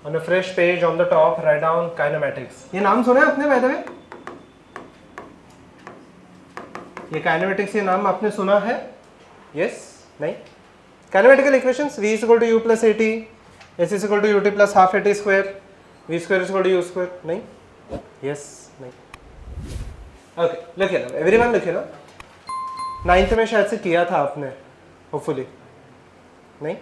On a fresh page on the top, write down kinematics. ये नाम सुना है आपने by the way? ये kinematics ये नाम आपने सुना है? Yes? नहीं? Kinematical equations v is equal to u plus at, s is equal to ut plus half at square, v square is equal to u square. नहीं? Yes? नहीं? Okay, लिखिए ना, everyone लिखिए ना. 9th में शायद से किया था आपने, hopefully. नहीं?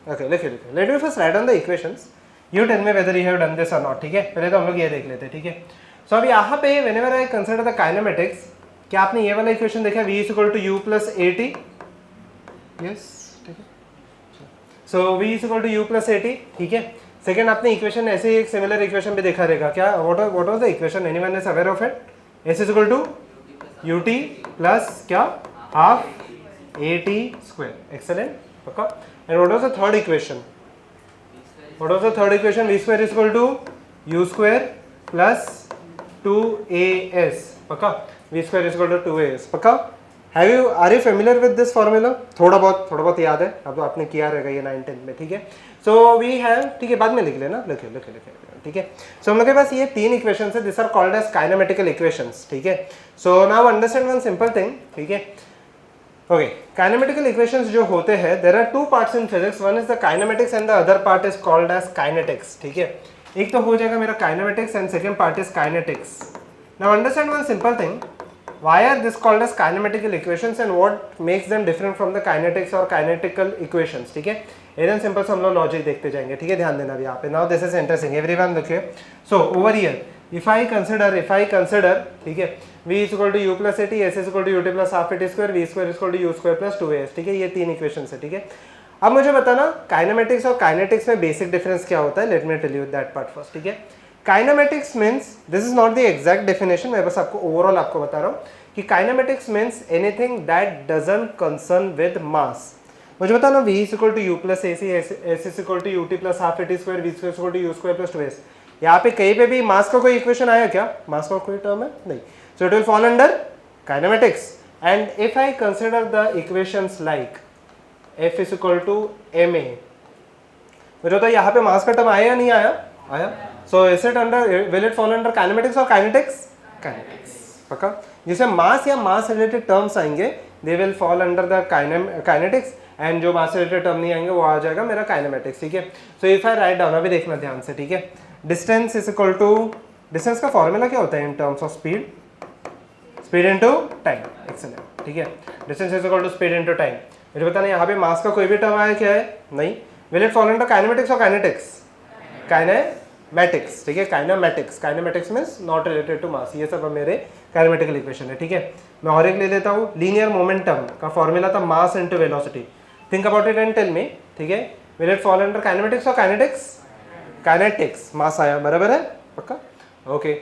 Okay, लिखिए. Let me first write down the equations. You tell me whether you have done this or not. ठीक है, पहले तो हम लोग ये देख लेते हैं. ठीक है, so अब यहाँ पे whenever I consider the kinematics, क्या आपने ये वाला इक्वेशन देखा v is equal to u plus at? Yes, ठीक है. So v is equal to u plus at. ठीक है. सेकेंड आपने इक्वेशन ऐसे ही एक सिमिलर इक्वेशन भी देखा रहेगा. क्या what was the equation? Anyone is aware of it? s is equal to ut plus क्या half at square. Excellent. पक्का. And what was the third equation? What was the third equation? V square is equal to u square plus 2as. पक्का. V square is equal to 2as. पक्का. Are you familiar with this formula? थोड़ा बहुत याद है. अब तो आपने किया रहेगा ये 9-10 में. ठीक है. So we have, ठीक है, बाद में लिख लेना. लिखे. ठीक है. So हम लोग के पास ये तीन equations है. These are called as kinematical equations. ठीक है. So now understand one simple thing. ठीक है. Okay, kinematical equations जो होते हैं, there are two parts in physics. One is the kinematics and the other part is called as kinetics. ठीक है, एक तो हो जाएगा मेरा kinematics and second part is kinetics. Now understand one simple thing. Why are this called as kinematical equations and what makes them different from the kinetics or kinetical equations? ठीक है, एकदम सिंपल से हम लोग लॉजिक देखते जाएंगे. ठीक है, ध्यान देना भी यहाँ पे. Now this is interesting. Everyone देखिए. So over here, if I consider, ठीक है, v is equal to u plus at, s is equal to ut plus half at square, v square is equal to u square plus 2as. ठीक है, ये तीन equations है. ठीक है, अब मुझे बताना काइनेमेटिक्स और काइनेटिक्स में बेसिक डिफरेंस क्या होता है. Let me tell you that part first. ठीक है, kinematics means, this is not the exact definition, मैं बस आपको ओवरऑल आपको बता रहा हूँ कि kinematics means anything that doesn't concern with mass. मुझे बताना v is equal to u plus ac, s is equal to ut plus half at square, v square is equal to u square plus 2as. यहाँ पे कहीं पे भी मास का कोई equation आया क्या? मास का कोई टर्म है? नहीं. So it will fall under kinematics. And if I consider the equations like F is equal to ma, मुझे तो यहाँ पे मास का टर्म आया या नहीं आया? आया. So is it under, will it fall under kinematics or kinetics? Kinetics. पक्का. जिसे मास या मास रिलेटेड टर्म्स आएंगे, they will fall under the kinetics, and जो मास रिलेटेड टर्म नहीं आएंगे वो आ जाएगा मेरा kinematics. ठीक है. So if I write down, अभी देखना ध्यान से. ठीक है, distance is equal to, distance का फॉर्मूला क्या होता है in terms of speed? Speed into time. Excellent. ठीक है, distance is equal to speed into time. मुझे बताना यहाँ पे मास का कोई भी टर्म आया क्या है? नहीं. Will it follow under kinematics और काइनेटिक्स? काइनेमैटिक्स. ठीक है, kinematics. Kinematics means not related to mass. ये सब मेरे काइनेमेटिकल इक्वेशन है. ठीक है, मैं और एक ले लेता हूँ. लीनियर मोमेंटम का फॉर्मूला था mass into velocity. Think about it and tell me. ठीक है, will it follow under kinematics और काइनेटिक्स? काइनेटिक्स. मास आया, बराबर है. पक्का. Okay,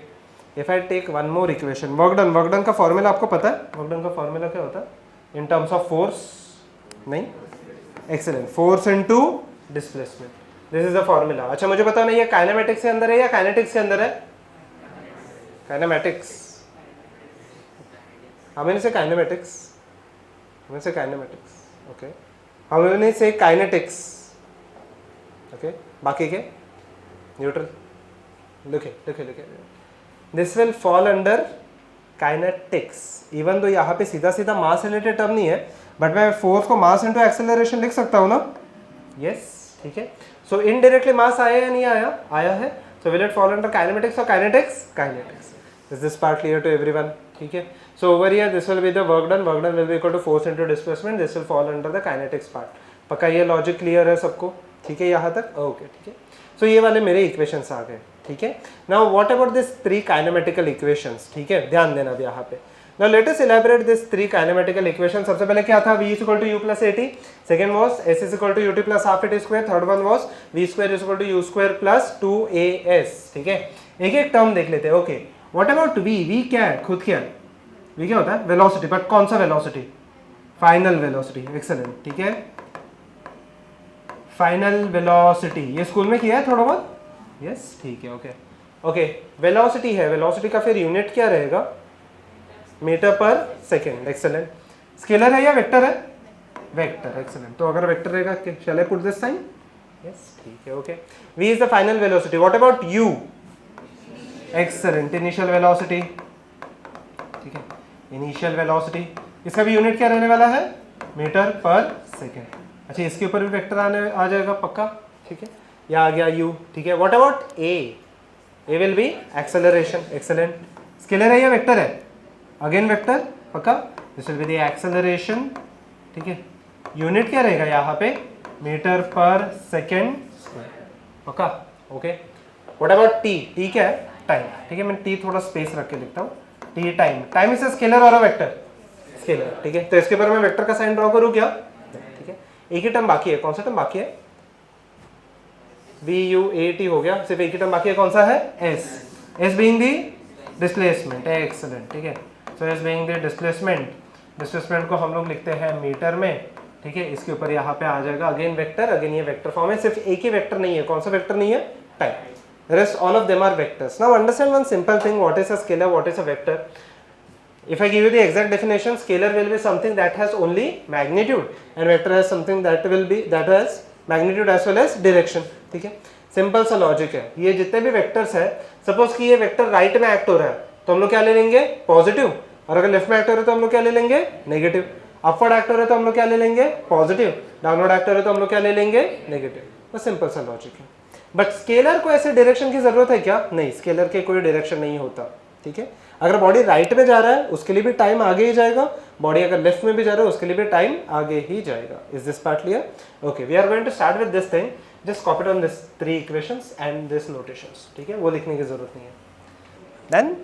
if I take one more equation, work done का फॉर्मूला आपको पता है? वर्क डन का फॉर्मूला क्या होता है इन टर्म्स ऑफ फोर्स? नहीं. Excellent. Force into displacement. This is the formula. अच्छा, मुझे बताना ये काइनेमेटिक्स के अंदर है या काइनेटिक्स के अंदर है? काइनेमेटिक्स. हाउ मेनी से काइनेमेटिक्स? हाउ मेनी से काइनेमेटिक्स? ओके, हाउ मेनी से काइनेटिक्स? ओके, बाकी के न्यूट्रल. लिखे. This will fall under kinetics. Even though यहाँ पे सीधा मास रिलेटेड टर्म नहीं है, बट मैं फोर्स को मास इनटू एक्सेलरेशन लिख सकता हूँ ना? यस. ठीक है, सो इनडायरेक्टली मास आया या नहीं आया? आया है. So will it fall under kinematics और kinetics? Kinetics. Is this part clear to everyone? ठीक है, so over here this will be the work done will be equal to force into displacement. This will fall under the kinetics part. पक्का ये logic clear है सबको? ठीक है यहाँ तक? ओके. ठीक है, सो ये वाले मेरे इक्वेशंस आ गए. ठीक है, now what about this three kinematical equations? ठीक है, ध्यान देना भी यहाँ पे. Now let us elaborate this three kinematical equation. सबसे पहले क्या था? v is equal to u plus at. Second was s is equal to ut plus half at square. Third one was v square is equal to u square plus 2as. ठीक है, एक एक term देख लेते हैं. Okay, what about v? v क्या है? खुद क्या है? v क्या होता है? वेलोसिटी. बट कौन सा वेलोसिटी? Final velocity. एक्सीलेंट. ठीक है, फाइनल वेलोसिटी. ये स्कूल में किया है थोड़ा बहुत? यस. ठीक है. ओके, वेलोसिटी है. वेलोसिटी का फिर यूनिट क्या रहेगा? Metre per second. Excellent. Scalar है या वेक्टर है? वेक्टर. एक्सीलेंट. तो अगर वेक्टर रहेगा, shall I put this sign? Yes ठीक है, okay. v is the final velocity, what about u? Excellent, initial velocity, ठीक है, इनिशियल वेलोसिटी। इसका भी यूनिट क्या रहने वाला है? Metre per second. अच्छा, इसके ऊपर भी वेक्टर आ जाएगा पक्का, ठीक है, या आ गया u, ठीक है। What about a? a will B acceleration, excellent. Scalar है या वेक्टर है? अगेन वेक्टर, पक्का। This will be the acceleration, ठीक है। यूनिट क्या रहेगा यहाँ पे? मीटर पर सेकेंड स्क्वायर, पक्का, okay. What about t? t क्या है? टाइम, ठीक है। मैं t थोड़ा स्पेस रख के लिखता हूँ, t time. Time is scalar और वेक्टर? स्केलर, ठीक है। तो इसके ऊपर मैं वेक्टर का साइन ड्रॉ करूँ क्या? ठीक है। एक ही टर्म बाकी है, कौन सा टर्म बाकी है? VUAT हो गया, सिर्फ एक ही टर्म बाकी है, कौन सा है? S बीइंग दी डिस्प्लेसमेंट, एक्सेलेंट, ठीक है। सो S बीइंग दी डिस्प्लेसमेंट, डिस्प्लेसमेंट को हम लोग लिखते हैं मीटर में, ठीक है। इसके ऊपर यहाँ पे आ जाएगा अगेन वेक्टर, अगेन ये वेक्टर फॉर्म है। सिर्फ एक ही वेक्टर नहीं है, कौन सा वेक्टर नहीं है? Time. Rest all of them are vectors. Now understand one simple thing, what is a scalar, what is a vector? If I give you the exact definition, scalar will be something that has only magnitude and vector has something that has magnitude as well as direction, ठीक है। Simple सा logic है। ये जितने भी vectors है, suppose कि ये वेक्टर राइट में एक्ट हो रहा है तो हम लोग क्या ले लेंगे? पॉजिटिव। और अगर लेफ्ट में एक्ट हो रहा है तो हम लोग क्या ले लेंगे? नेगेटिव। अपवर्ड एक्ट हो रहा है तो हम लोग क्या ले लेंगे? पॉजिटिव। डाउनवर्ड एक्ट हो रहा है तो हम लोग क्या ले लेंगे? नेगेटिव। बस सिंपल सा लॉजिक है। बट स्केलर को ऐसे डायरेक्शन की जरूरत है क्या? नहीं, स्केलर के कोई डायरेक्शन नहीं होता, ठीक है। अगर बॉडी राइट में जा रहा है उसके लिए भी टाइम आगे ही जाएगा, बॉडी अगर लेफ्ट में भी जा रहा है उसके लिए भी टाइम आगे ही जाएगा। Is this part clear? Okay, we are going to start with this thing. Just copy down this 3 equations and this notations, ठीक है। वो लिखने की जरूरत नहीं है। Then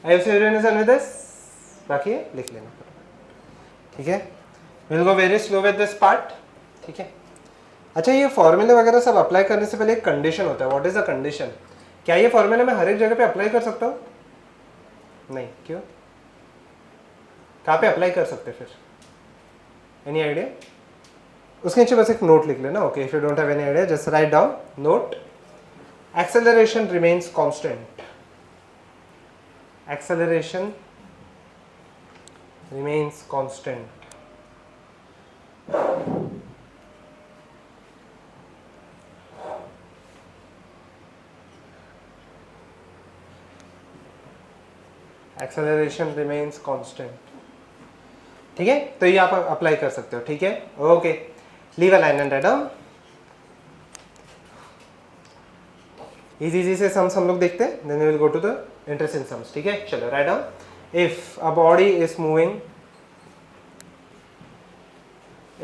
I hope everyone is with this, बाकी लिख लेना, ठीक है। Will go very slow with this part, ठीक है। अच्छा, ये फॉर्मूले वगैरह सब अप्लाई करने से पहले एक कंडीशन होता है। What is the condition? क्या ये फॉर्मूला मैं हर एक जगह पे अप्लाई कर सकता हूँ? नहीं, क्यों? कहाँ पे अप्लाई कर सकते फिर? Any idea? उसके नीचे बस एक नोट लिख लेना, okay. If you don't have any idea just write down note, acceleration remains constant, acceleration remains constant. Acceleration remains constant, ठीक है। तो ये आप अप्लाई कर सकते हो, ठीक है, okay. Leave a line and write down. Easy से सम्स हम लोग देखते हैं, then we will go to the interesting sums, ठीक है। चलो write down. If a body is moving,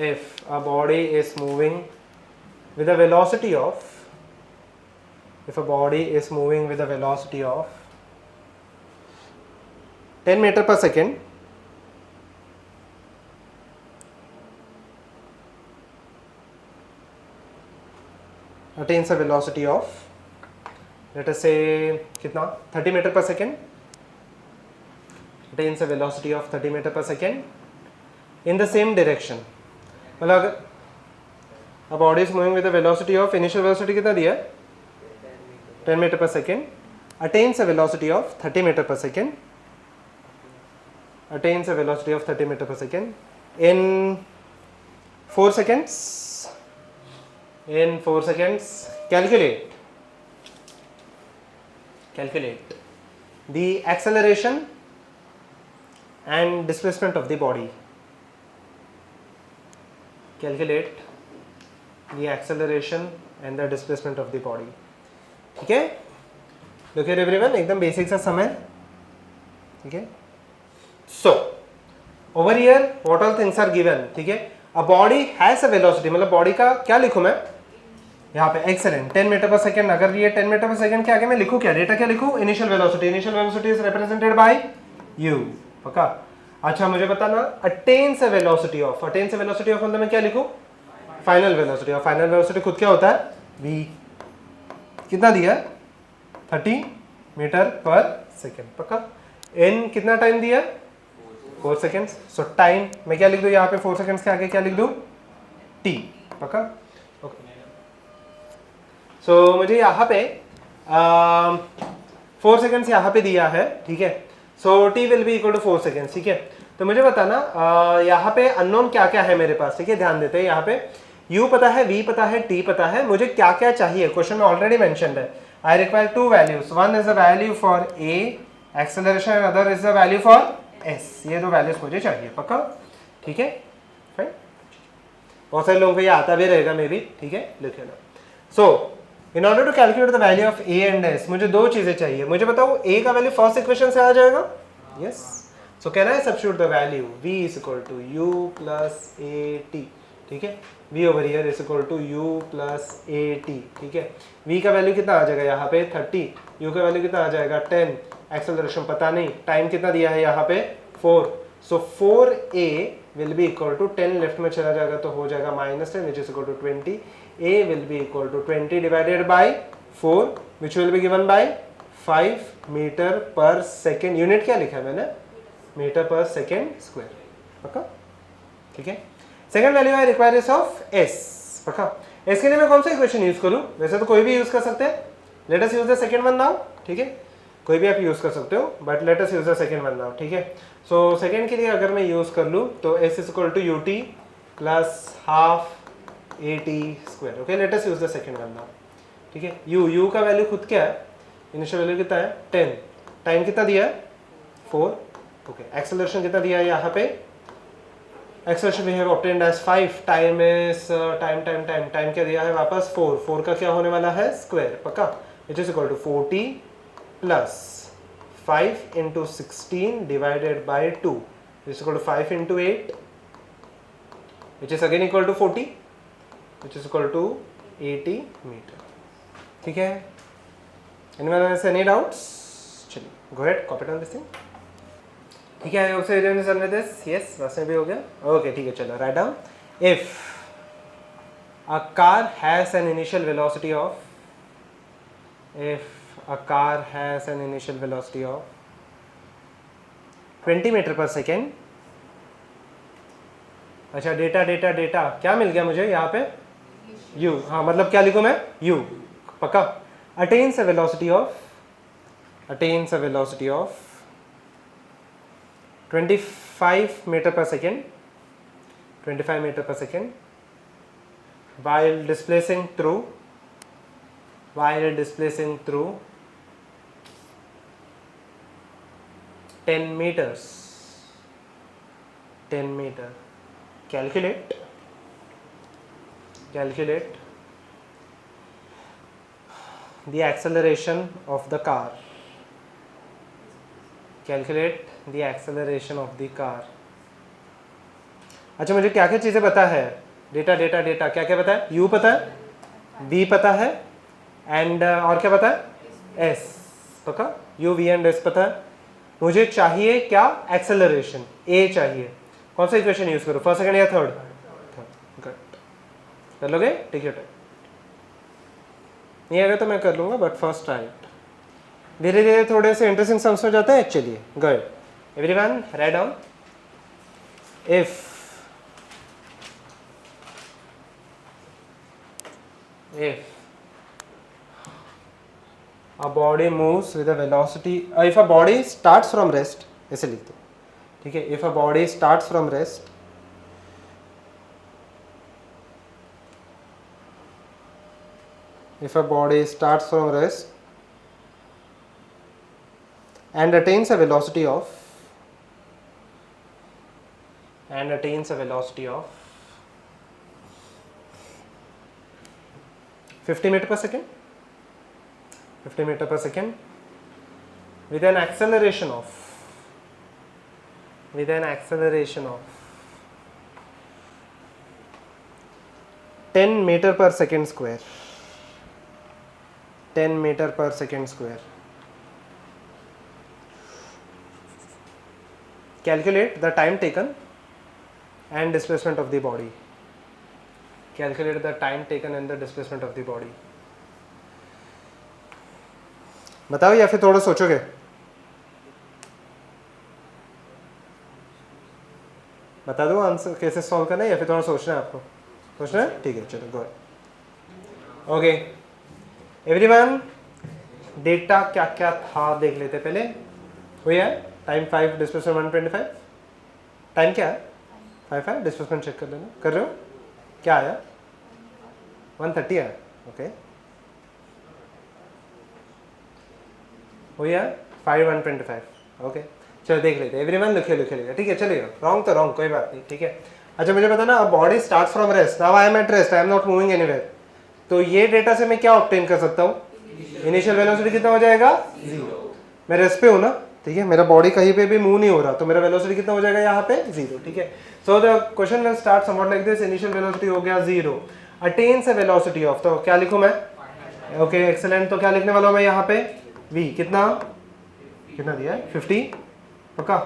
if a body is moving with a velocity of, if a body is moving with a velocity of 10 meter per second, attains a velocity of, let us say कितना, 30 meter per second, attains a velocity of 30 meter per second in the same direction. मतलब अगर a body is moving with a velocity of, initial velocity कितना दिया है? 10 meter per second, attains a velocity of 30 meter per second, attains a velocity of 30 meter per second in 4 seconds. In 4 seconds, calculate the acceleration and displacement of the body. Calculate the acceleration and the displacement of the body. ठीक है, look here everyone, एकदम basic सा समय, ठीक है. So over here what all things are given, ठीक है. A body has a velocity, मतलब बॉडी का क्या लिखूं मैं यहाँ पे, एक्सेलेंट, 10 मीटर पर सेकेंड. अगर ये 10 मीटर पर सेकेंड के आगे मैं लिखूं क्या, डेटा क्या लिखूं, initial velocity. Initial velocity is represented by u, पक्का. अच्छा मुझे बताना attains a velocity of, attains a velocity of मतलब मैं क्या लिखूं, फाइनल वेलोसिटी. और फाइनल वेलोसिटी खुद क्या होता है, v. कितना दिया, 30 मीटर पर सेकेंड, पक्का. n कितना टाइम दिया, 4 सेकेंड्स. सो टाइम मैं क्या लिख दूं यहाँ पे, 4 सेकेंड्स के आगे क्या लिख दूं, t, पक्का. ओके, सो मुझे यहाँ पे 4 सेकेंड्स यहाँ पे दिया है, ठीक है. So t will be equal to 4 seconds, ठीक है. तो मुझे बताना यहाँ पे अननोन क्या क्या है मेरे पास, ठीक है. ध्यान देते हैं यहाँ पे u पता है, v पता है, t पता है, मुझे क्या क्या चाहिए क्वेश्चन में ऑलरेडी मेंशन्ड है। I require to values, one is the value for a acceleration, other is the value for s। ये दो वैल्यूज मुझे चाहिए, पक्का? ठीक है, फाइन। बहुत सारे लोगों को ये आता भी रहेगा मे बी, ठीक है, लिख लेना। So in order to calculate the value of a and s, मुझे दो चीजें चाहिए। मुझे बताओ a का वैल्यू फर्स्ट इक्वेशन से आ जाएगा, yes. So can I substitute the value v is equal to u plus at, ठीक है। v over here is equal to u plus at, ठीक है। v का वैल्यू कितना आ जाएगा यहाँ पे 30, u का वैल्यू कितना आ जाएगा 10, एक्सेलरेशन पता नहीं, टाइम कितना दिया है यहाँ पे 4। So 4a will be equal to 10 left में चला जाएगा तो हो जाएगा -10 which is equal to 20। a will be equal to 20 divided by 4 which will be given by 5 metre per second. Unit क्या लिखा है मैंने? मीटर पर सेकेंड स्क्वायर, पक्का? ठीक है। Second value I require is of s, पक्का? s के लिए मैं कौन सा इक्वेशन यूज करूं? वैसे तो कोई भी यूज कर सकते हैं, late us use the second one now, ठीक है। कोई भी आप यूज कर सकते हो, but let us use the second one now, ठीक है। सो सेकंड के लिए अगर मैं यूज कर लूं तो s is equal to ut plus half at square. Okay, let us use the second one now, ठीक है। u का वैल्यू खुद क्या है? इनिशियल वैल्यू कितना है 10, टाइम कितना दिया है 4, ओके। एक्सेलरेशन कितना दिया है यहाँ पे? Acceleration we have obtained as 5, time is time क्या दिया है वापस 4 का क्या होने वाला है स्क्वायर, पक्का? Which is equal to 40 plus 5 into 16 divided by 2 which is equal to 5 into 8 which is again equal to 40 which is equal to 80 metre, ठीक है। Any doubts? चलिए go ahead, copy down this thing, ठीक है। also you understand this? Yes, वैसे भी हो गया, okay, ठीक है। चलो write down, if a car has an initial velocity of, if a car has an initial velocity of 20 metre per second. अच्छा, डेटा डेटा डेटा क्या मिल गया मुझे यहाँ पे? u, हाँ, मतलब क्या लिखूँ मैं? u, पक्का? attains a velocity of 25 meter per second, 25 meter per second while displacing through 10 meters, 10 meter. Calculate the acceleration of the car. Calculate the acceleration of the car. अच्छा, मुझे क्या क्या चीज़ें पता है? डेटा डेटा डेटा क्या क्या पता है? u पता है, v पता है, एंड और क्या पता है? s, पक्का? u, v एंड s पता है। मुझे चाहिए क्या? एक्सेलरेशन a चाहिए। कौन सा इक्वेशन यूज करो, फर्स्ट, सेकंड या थर्ड? गुड, कर लोगे? Take your time. नहीं आएगा तो मैं कर लूँगा, बट फर्स्ट राइट। धीरे धीरे थोड़े से इंटरेस्टिंग सम्स हो जाते हैं। चलिए go ahead, everyone right down, if a body moves with a velocity, if a body starts from rest, ऐसे लिख दो, ठीक है। if a body starts from rest and attains a velocity of 50 meter per second, with an acceleration of 10 meter per second square, 10 meter per second square. Calculate the time taken and displacement of the body. Calculate the time taken and the displacement of the body. बताओ या फिर थोड़ा सोचोगे? बता दो answer कैसे solve करना है, या फिर थोड़ा सोचना है आपको? सोचना है, ठीक है, चलो गो। ओके एवरीवन, डेटा क्या क्या था देख लेते पहले। वही है टाइम 5, डिस्प्लेसमेंट 125। टाइम क्या है? 5 है, डिस्प्लेसमेंट चेक कर लेना। कर रहे हो? क्या आया? 130 है, ओके हो गया 5 125, ओके चलो देख लेते हैं। एवरीवन लिखे ठीक है, चलिए रॉन्ग तो रॉन्ग, कोई बात नहीं, ठीक है। अच्छा मुझे बताना, body start from rest, now I am at rest, I am not moving anywhere, तो ये डेटा से मैं क्या ऑब्टेन कर सकता हूँ? इनिशियल वेलोसिटी कितना हो जाएगा? 0। मैं रेस्ट पे हूँ ना, ठीक है, मेरा बॉडी कहीं पे भी मूव नहीं हो रहा, तो मेरा वेलोसिटी कितना हो जाएगा यहाँ पे? 0, ठीक है। So the question will start somewhat like this, initial velocity हो गया 0, अटेन्स अ वेलोसिटी ऑफ, तो क्या लिखूँ मैं? ओके एक्सेलेंट, तो क्या लिखने वाला हूँ मैं यहाँ पे? v कितना दिया है? 50, पक्का,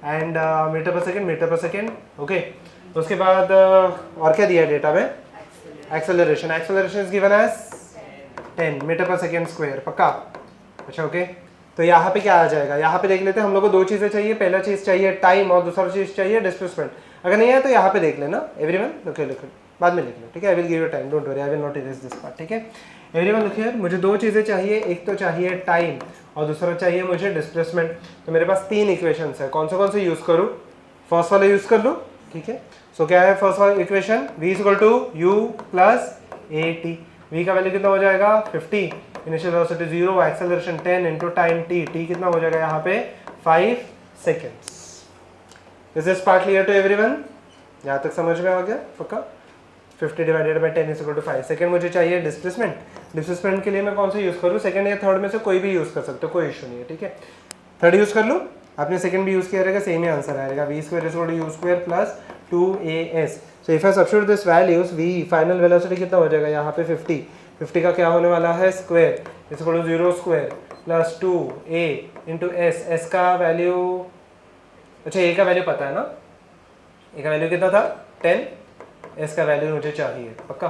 and meter per second, okay. उसके बाद और क्या दिया है डेटा में? Acceleration is given as 10 meter per second square, पक्का, अच्छा ओके। तो यहाँ पे क्या आ जाएगा? यहाँ पे देख लेते हैं, हम लोग को दो चीज़ें चाहिए, पहला चीज़ चाहिए टाइम और दूसरा चीज़ चाहिए डिस्प्लेसमेंट। अगर नहीं है तो यहाँ पे देख लेना, एवरीवन लिखो बाद में लिख लो, ठीक है। I will give you time, don't worry, I will not erase this part, ठीक है। एवरीवन लिखिए, मुझे दो चीज़ें चाहिए, एक तो चाहिए टाइम और दूसरा चाहिए मुझे डिस्प्लेसमेंट। तो मेरे पास 3 इक्वेशंस है, कौन से यूज़ करूँ? फर्स्ट वाला यूज़ कर लूँ, ठीक है। सो क्या है फर्स्ट वाला equation? v = u + at, v का वैल्यू कितना हो जाएगा? 50, initial velocity 0, acceleration 10 into time t, t कितना हो जाएगा यहाँ पे? 5 seconds. Is this part clear to everyone? यहाँ तक समझ में आ गया पक्का? 50 / 10 = 5 सेकेंड। मुझे चाहिए डिस्प्लेसमेंट के लिए मैं कौन सा यूज़ करूँ? सेकेंड या थर्ड में से कोई भी यूज़ कर सकते हो, कोई इशू नहीं है, ठीक है। थर्ड यूज़ कर लूँ, आपने सेकेंड भी यूज़ किया रहेगा, सेम ही आंसर आएगा, v² = u² + 2as। So if I substitute this values, v final velocity कितना हो जाएगा यहाँ पे? 50 का क्या होने वाला है? Square, is equal to 0² + 2a into s का वैल्यू, अच्छा a का वैल्यू पता है ना, a का वैल्यू कितना था? 10, s का वैल्यू मुझे चाहिए, पक्का।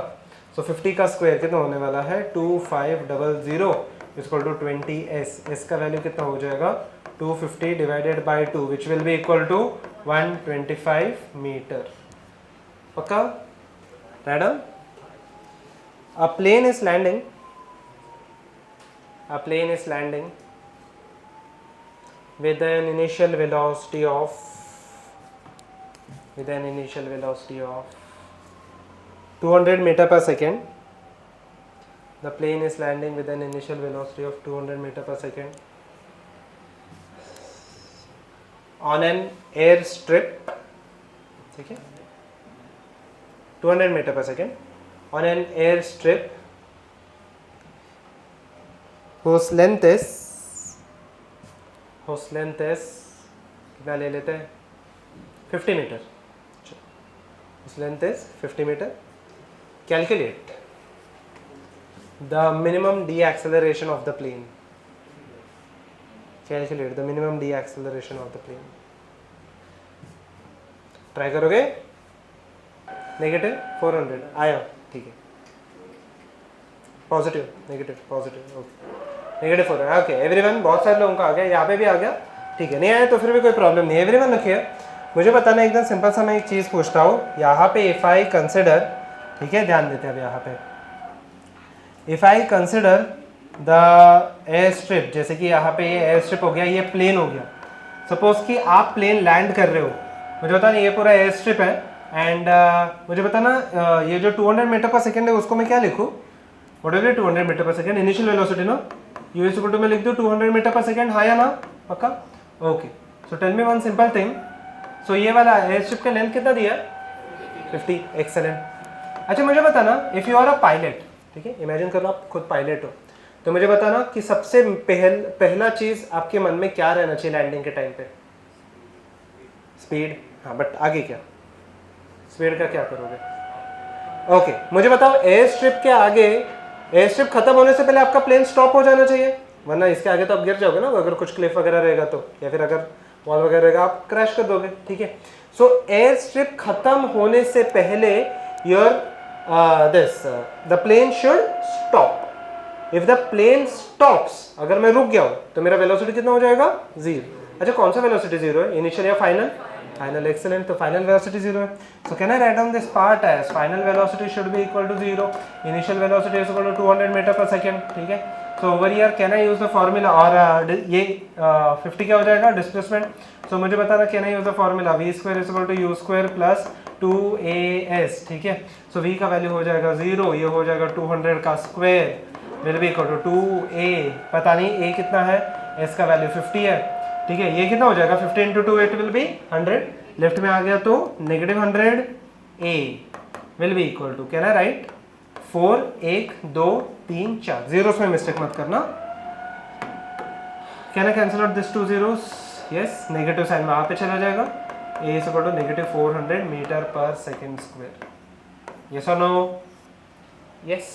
सो 50 का स्क्वायर कितना होने वाला है? 2500 is equal to 20s, s का वैल्यू कितना हो जाएगा? 250 / 2 which will be equal to 125 metre, पक्का। Madam a plane is landing with an initial velocity of 200 meter per second. The plane is landing with an initial velocity of 200 meter per second on an airstrip, ठीक है, 200 meter per second on an airstrip whose length is कितना ले लेते हैं? 50 meter, whose length is 50 meter. Calculate the minimum deceleration of the plane. Calculate the minimum deceleration of the plane. Try करोगे? Negative 400 आया, ठीक है, positive negative positive, okay, negative 400, okay everyone, बहुत सारे लोगों का आ गया, यहाँ पे भी आ गया, ठीक है। नहीं आया तो फिर भी कोई प्रॉब्लम नहीं है। एवरीवन लिखिए, मुझे बताना एकदम सिंपल सा, मैं एक चीज़ पूछता हूँ यहाँ पे, इफ़ आई कंसिडर, ठीक है, ध्यान देते हैं अब यहाँ पे, if I consider the air strip, जैसे कि यहाँ पे ये एयर स्ट्रिप हो गया, ये प्लेन हो गया। सपोज कि आप प्लेन लैंड कर रहे हो, मुझे बताना ये पूरा एयर स्ट्रिप है, एंड मुझे बताना ये जो 200 मीटर पर सेकेंड है उसको मैं क्या लिखूँ? What is it? 200 meter per second, initial velocity ना, u इज इक्वल टू मैं लिख दूँ 200 मीटर पर सेकेंड, हाँ या ना, पक्का, okay. So tell me one simple thing, so ये वाला एयर स्ट्रिप का लेंथ कितना दिया? 50, एक्सेलेंट। अच्छा मुझे बताना, if you are a pilot, ठीक है, इमेजिन करो आप खुद पायलट हो, तो मुझे बताना कि सबसे पहला चीज़ आपके मन में क्या रहना चाहिए लैंडिंग के टाइम पे? स्पीड, हाँ, बट आगे क्या? स्पीड का क्या करोगे? ओके, मुझे बताओ, एयर स्ट्रिप के आगे, एयर स्ट्रिप खत्म होने से पहले आपका प्लेन स्टॉप हो जाना चाहिए, वरना इसके आगे तो आप गिर जाओगे ना, अगर कुछ क्लिफ वगैरह रहेगा तो, या फिर अगर वॉल वगैरह रहेगा आप क्रैश कर दोगे, ठीक है। सो एयर स्ट्रिप खत्म होने से पहले your the plane should stop. If the plane stops, अगर मैं रुक गया हूँ तो मेरा वेलोसिटी कितना हो जाएगा? 0। अच्छा कौन सा वेलोसिटी 0 है, इनिशियल या फाइनल? फाइनल, एक्सेलेंट, तो फाइनल वेलोसिटी 0 है। So can I write down this part as final velocity should be equal to 0, initial velocity is equal to 200 meter per second, ठीक है। So over here can I use the formula, और ये 50 क्या हो जाएगा? Displacement. सो मुझे बताना, can I use the formula? v² = u² + 2as, ठीक है। सो v का वैल्यू हो जाएगा 0, ये हो जाएगा 200 का square will be equal to 2a, पता नहीं a कितना है, s का वैल्यू 50 है, ठीक है। ये कितना हो जाएगा 50 into 2 it will be 100, left में आ गया तो -100 a will be equal to, can I write 4, 1, 2, 3, 4, zeros में मिस्टेक मत करना। Can I cancel out this 2 zeros? Yes, negative sign वहां पे चला जाएगा। a is equal to -400 meter per second square. Yes और नो? यस,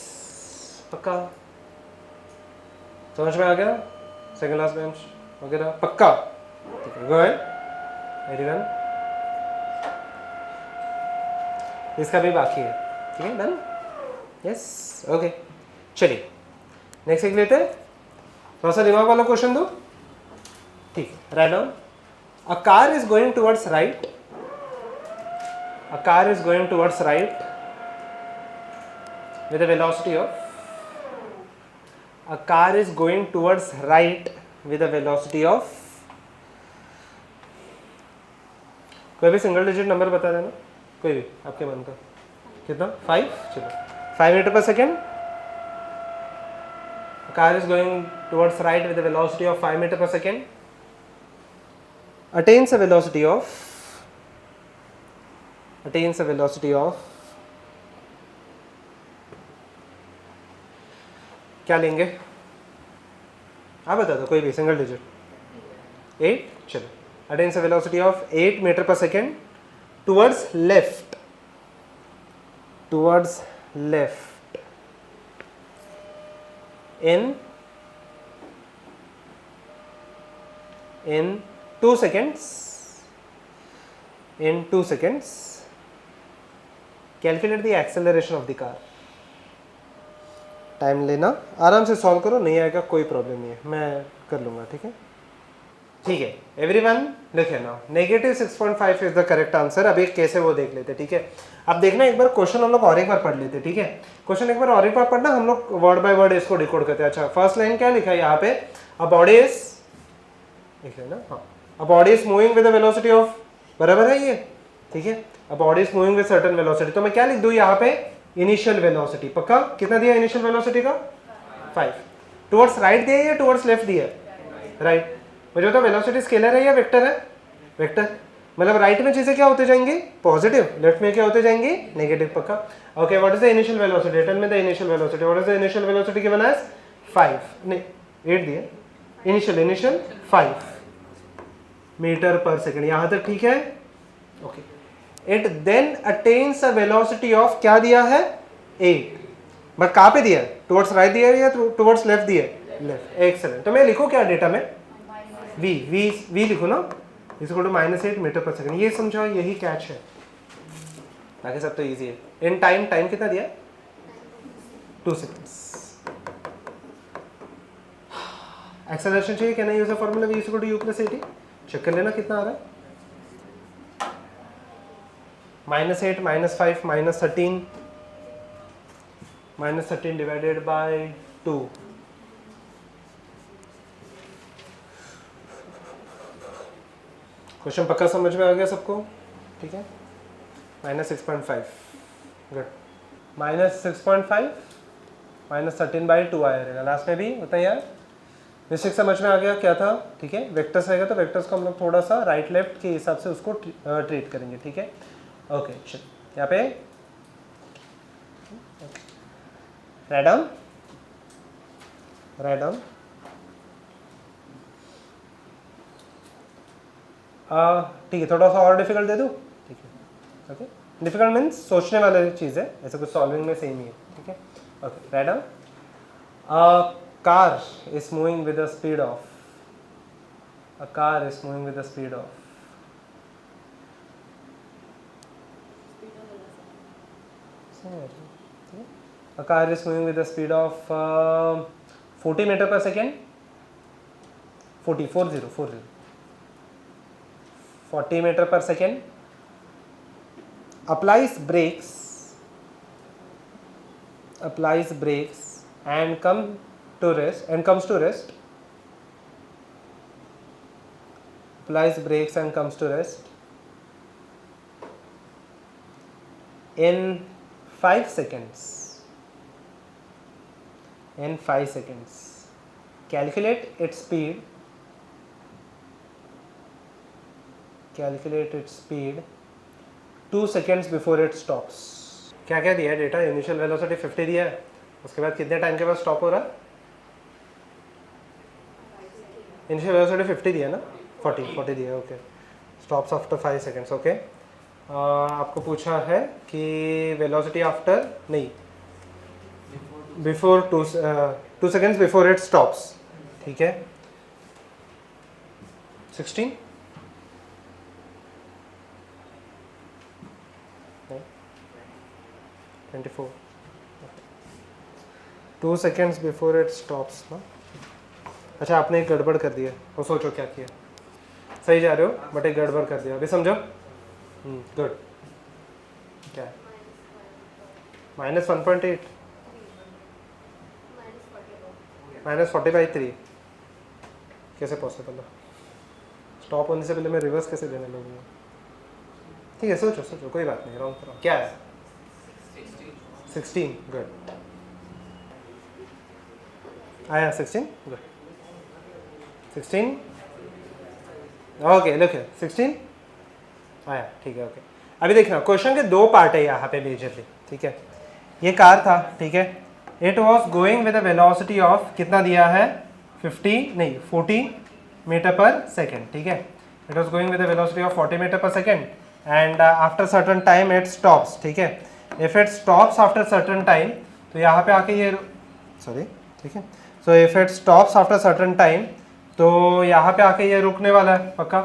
पक्का समझ में आ गया? सेकंड लास्ट बेंच वगैरह पक्का? ठीक है, गो अहेड एवरीवन। इसका भी बाकी है, ठीक है, डन? यस, ओके, चलिए नेक्स्ट एक लेते हैं। थोड़ा सा दिमाग वाला क्वेश्चन दो, ठीक है। Right down, a car is going towards right, a car is going towards right with a velocity of, a car is going towards right with a velocity of, कोई भी सिंगल डिजिट नंबर बता देना, कोई भी आपके मन का, कितना 5, चलो 5 metre per second. car is going towards right with a velocity of 5 meter per second, attains a velocity of क्या लेंगे आप बता दो, कोई भी सिंगल डिजिट। 8, चलो, attains a velocity of 8 metre per second towards left in 2 seconds, calculate the acceleration of the car। Time लेना, आराम से सॉल्व करो, नहीं आएगा कोई प्रॉब्लम नहीं है, मैं कर लूंगा, ठीक है। ठीक है एवरीवन, लिखे ना -6.5 इज द करेक्ट आंसर। अब एक कैसे वो देख लेते, ठीक है। अब देखना एक बार क्वेश्चन हम लोग और एक बार पढ़ लेते, ठीक है। क्वेश्चन एक बार और एक बार पढ़ना, हम लोग वर्ड बाय वर्ड इसको डिकोड करते हैं। अच्छा, फर्स्ट लाइन क्या लिखा है यहाँ पे, अ बॉडी इज, लिख लेना, हाँ, अ body is moving with the velocity of, बराबर है ये, ठीक है। अ body is moving with certain velocity, तो मैं क्या लिख दूं यहाँ पे, इनिशियल वेलोसिटी, पक्का कितना दिया इनिशियल वेलोसिटी का 5, टुवर्ड्स राइट दिया या टुवर्ड्स लेफ्ट दिया, राइट। मुझे बता वेलोसिटी स्केलर है या वेक्टर है, वेक्टर, मतलब राइट में चीजें क्या होते जाएंगी पॉजिटिव, लेफ्ट में क्या होते जाएंगी नेगेटिव, पक्का। Okay, what is the initial velocity, tell me the initial velocity, what is the initial velocity given as 5, नहीं 8 दिया, इनिशियल 5 मीटर पर सेकंड, यहां तक ठीक है, okay. It then attains a velocity of, क्या दिया है 8, बट कहां पे दिया है, टुवर्ड्स राइट दिया है या टुवर्ड्स लेफ्ट दिया है, लेफ्ट, एक्सेलेंट। तो मैं लिखूं क्या डेटा में, v लिखो ना, इसको तो -8 मीटर पर सेकंड, ये समझो, यही कैच है, बाकी सब तो इजी है। इन टाइम कितना दिया 2 सेकंड्स। एक्सेलरेशन चाहिए, can I use a formula v = u + at, check कर लेना कितना आ रहा है, -8 -5 -13 डिवाइडेड बाय 2, क्वेश्चन पक्का समझ में आ गया सबको, ठीक है। -6.5, गुड, -6.5 -13/2 आया रहेगा, लास्ट में भी उतना यार, मिस्टेक समझ में आ गया क्या था, ठीक है। वेक्टर्स रहेगा तो वेक्टर्स को हम लोग थोड़ा सा राइट लेफ्ट के हिसाब से उसको ट्रीट करेंगे, ठीक है। ओके, चल यहाँ पे राइट डाउन, ठीक है, थोड़ा सा और डिफिकल्ट दे दूँ, ठीक है, ओके। डिफिकल्ट मीन्स सोचने वाली चीज़ है, ऐसे कुछ सॉल्विंग में सेम ही है, ठीक है। Okay, write down, car is moving with the speed of, a car is moving with the speed of, a car is moving with the speed of 40 meter per second, 40 meter per second, applies brakes and comes to rest, applies brakes and comes to rest in 5 seconds. In 5 seconds. Calculate its speed. Calculate its speed 2 seconds before it stops. क्या क्या दिया है data? Initial velocity 50 दिया है, उसके बाद कितने time के बाद स्टॉप हो रहा है? इनिशियल वेलोसिटी 50 दिया ना, 40 दिया, okay. Stops after 5 seconds, okay. आपको पूछा है कि वेलोसिटी आफ्टर, नहीं, before 2 seconds before it stops. ठीक है, 16 24 2 seconds before it stops ना. अच्छा, आपने एक गड़बड़ कर दिया, वो सोचो क्या किया. सही जा रहे हो बट एक गड़बड़ कर दिया, अभी समझो. गुड. क्या है? -1.8 -40/3 कैसे पॉसिबल है? स्टॉप होने से पहले मैं रिवर्स कैसे देने लगूंगा? ठीक है, सोचो सोचो, कोई बात नहीं, रॉन्ग करो. क्या है? 16. गुड. आया 16. गुड. 16. ओके, लुक 16 आया. ठीक है, ओके. अभी देखना, क्वेश्चन के दो पार्ट है यहाँ पे मेजरली. ठीक है, ये कार था, ठीक है. It was going with a velocity of, कितना दिया है? 40 मीटर पर सेकेंड. ठीक है, it was going with a velocity of 40 metre per second and after certain time it stops. ठीक है, if it stops after certain time, तो यहाँ पे आके ये, सॉरी, ठीक है. So if it stops after certain time, तो यहाँ पे आके ये रुकने वाला है पक्का.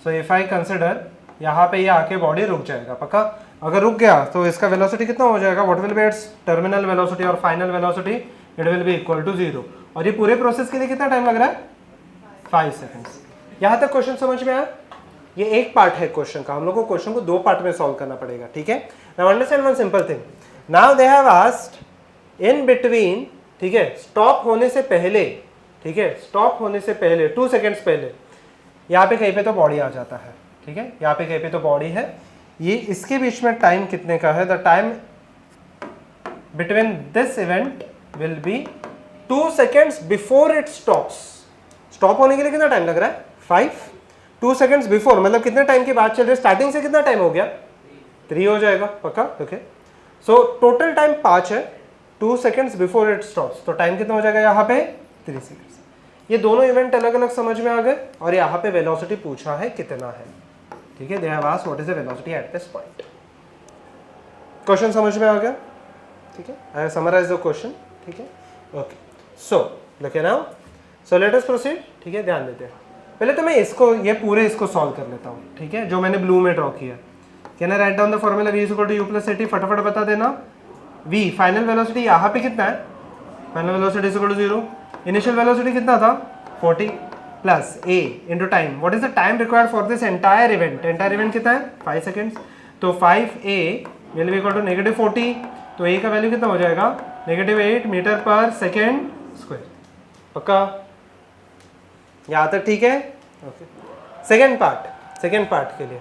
सो इफ आई कंसिडर, यहाँ पे ये आके बॉडी रुक जाएगा पक्का. अगर रुक गया तो इसका वेलोसिटी कितना हो जाएगा? What will be its terminal velocity और final velocity? It will be equal to 0. और ये पूरे प्रोसेस के लिए कितना टाइम लग रहा है? 5 सेकेंड्स. यहाँ तक क्वेश्चन समझ में आया? ये एक पार्ट है क्वेश्चन का, हम लोग को क्वेश्चन को दो पार्ट में सॉल्व करना पड़ेगा. ठीक है, now understand one simple thing. Now they have asked in between, ठीक है, स्टॉप होने से पहले, ठीक है, स्टॉप होने से पहले 2 सेकेंड्स पहले यहाँ पे कहीं पे तो बॉडी आ जाता है. ठीक है, यहाँ पे कहीं पे तो बॉडी है. ये इसके बीच में टाइम कितने का है? The time between this event will be 2 seconds before it stops. Stop होने के लिए कितना टाइम लग रहा है? 5. 2 सेकेंड्स बिफोर मतलब कितने टाइम की बात चल रही है? स्टार्टिंग से कितना टाइम हो गया? 3 हो जाएगा पक्का. ओके, सो टोटल टाइम 5 है. 2 सेकेंड्स बिफोर इट स्टॉप्स, तो टाइम कितना हो जाएगा यहाँ पे? 3 सेकेंड्स. ये दोनों इवेंट अलग अलग समझ में आ गए. और यहाँ पे वेलोसिटी पूछा है कितना है. ठीक है, they have asked what is the velocity at this point. Question समझ में आ गया? ठीक है, I have summarised the question. ठीक है, okay. So look now, so let us proceed. ठीक है, ध्यान देते हैं. पहले तो मैं इसको, ये पूरे इसको सॉल्व कर लेता हूँ. ठीक है, जो मैंने ब्लू में ड्रॉ किया. Can I write down the formula v equal to u plus a t? फटाफट बता देना. v फाइनल वेलोसिटी यहाँ पे कितना है? Final velocity equal to 0. Initial velocity कितना था? 40 plus a into time. What is the time required for this entire event? Entire event कितना है? 5 सेकेंड्स. तो 5a will be equal to -40. तो a का वैल्यू कितना हो जाएगा? -8 मीटर पर सेकेंड स्क्वायर. पक्का? यहाँ तक ठीक है? ओके. सेकेंड पार्ट के लिए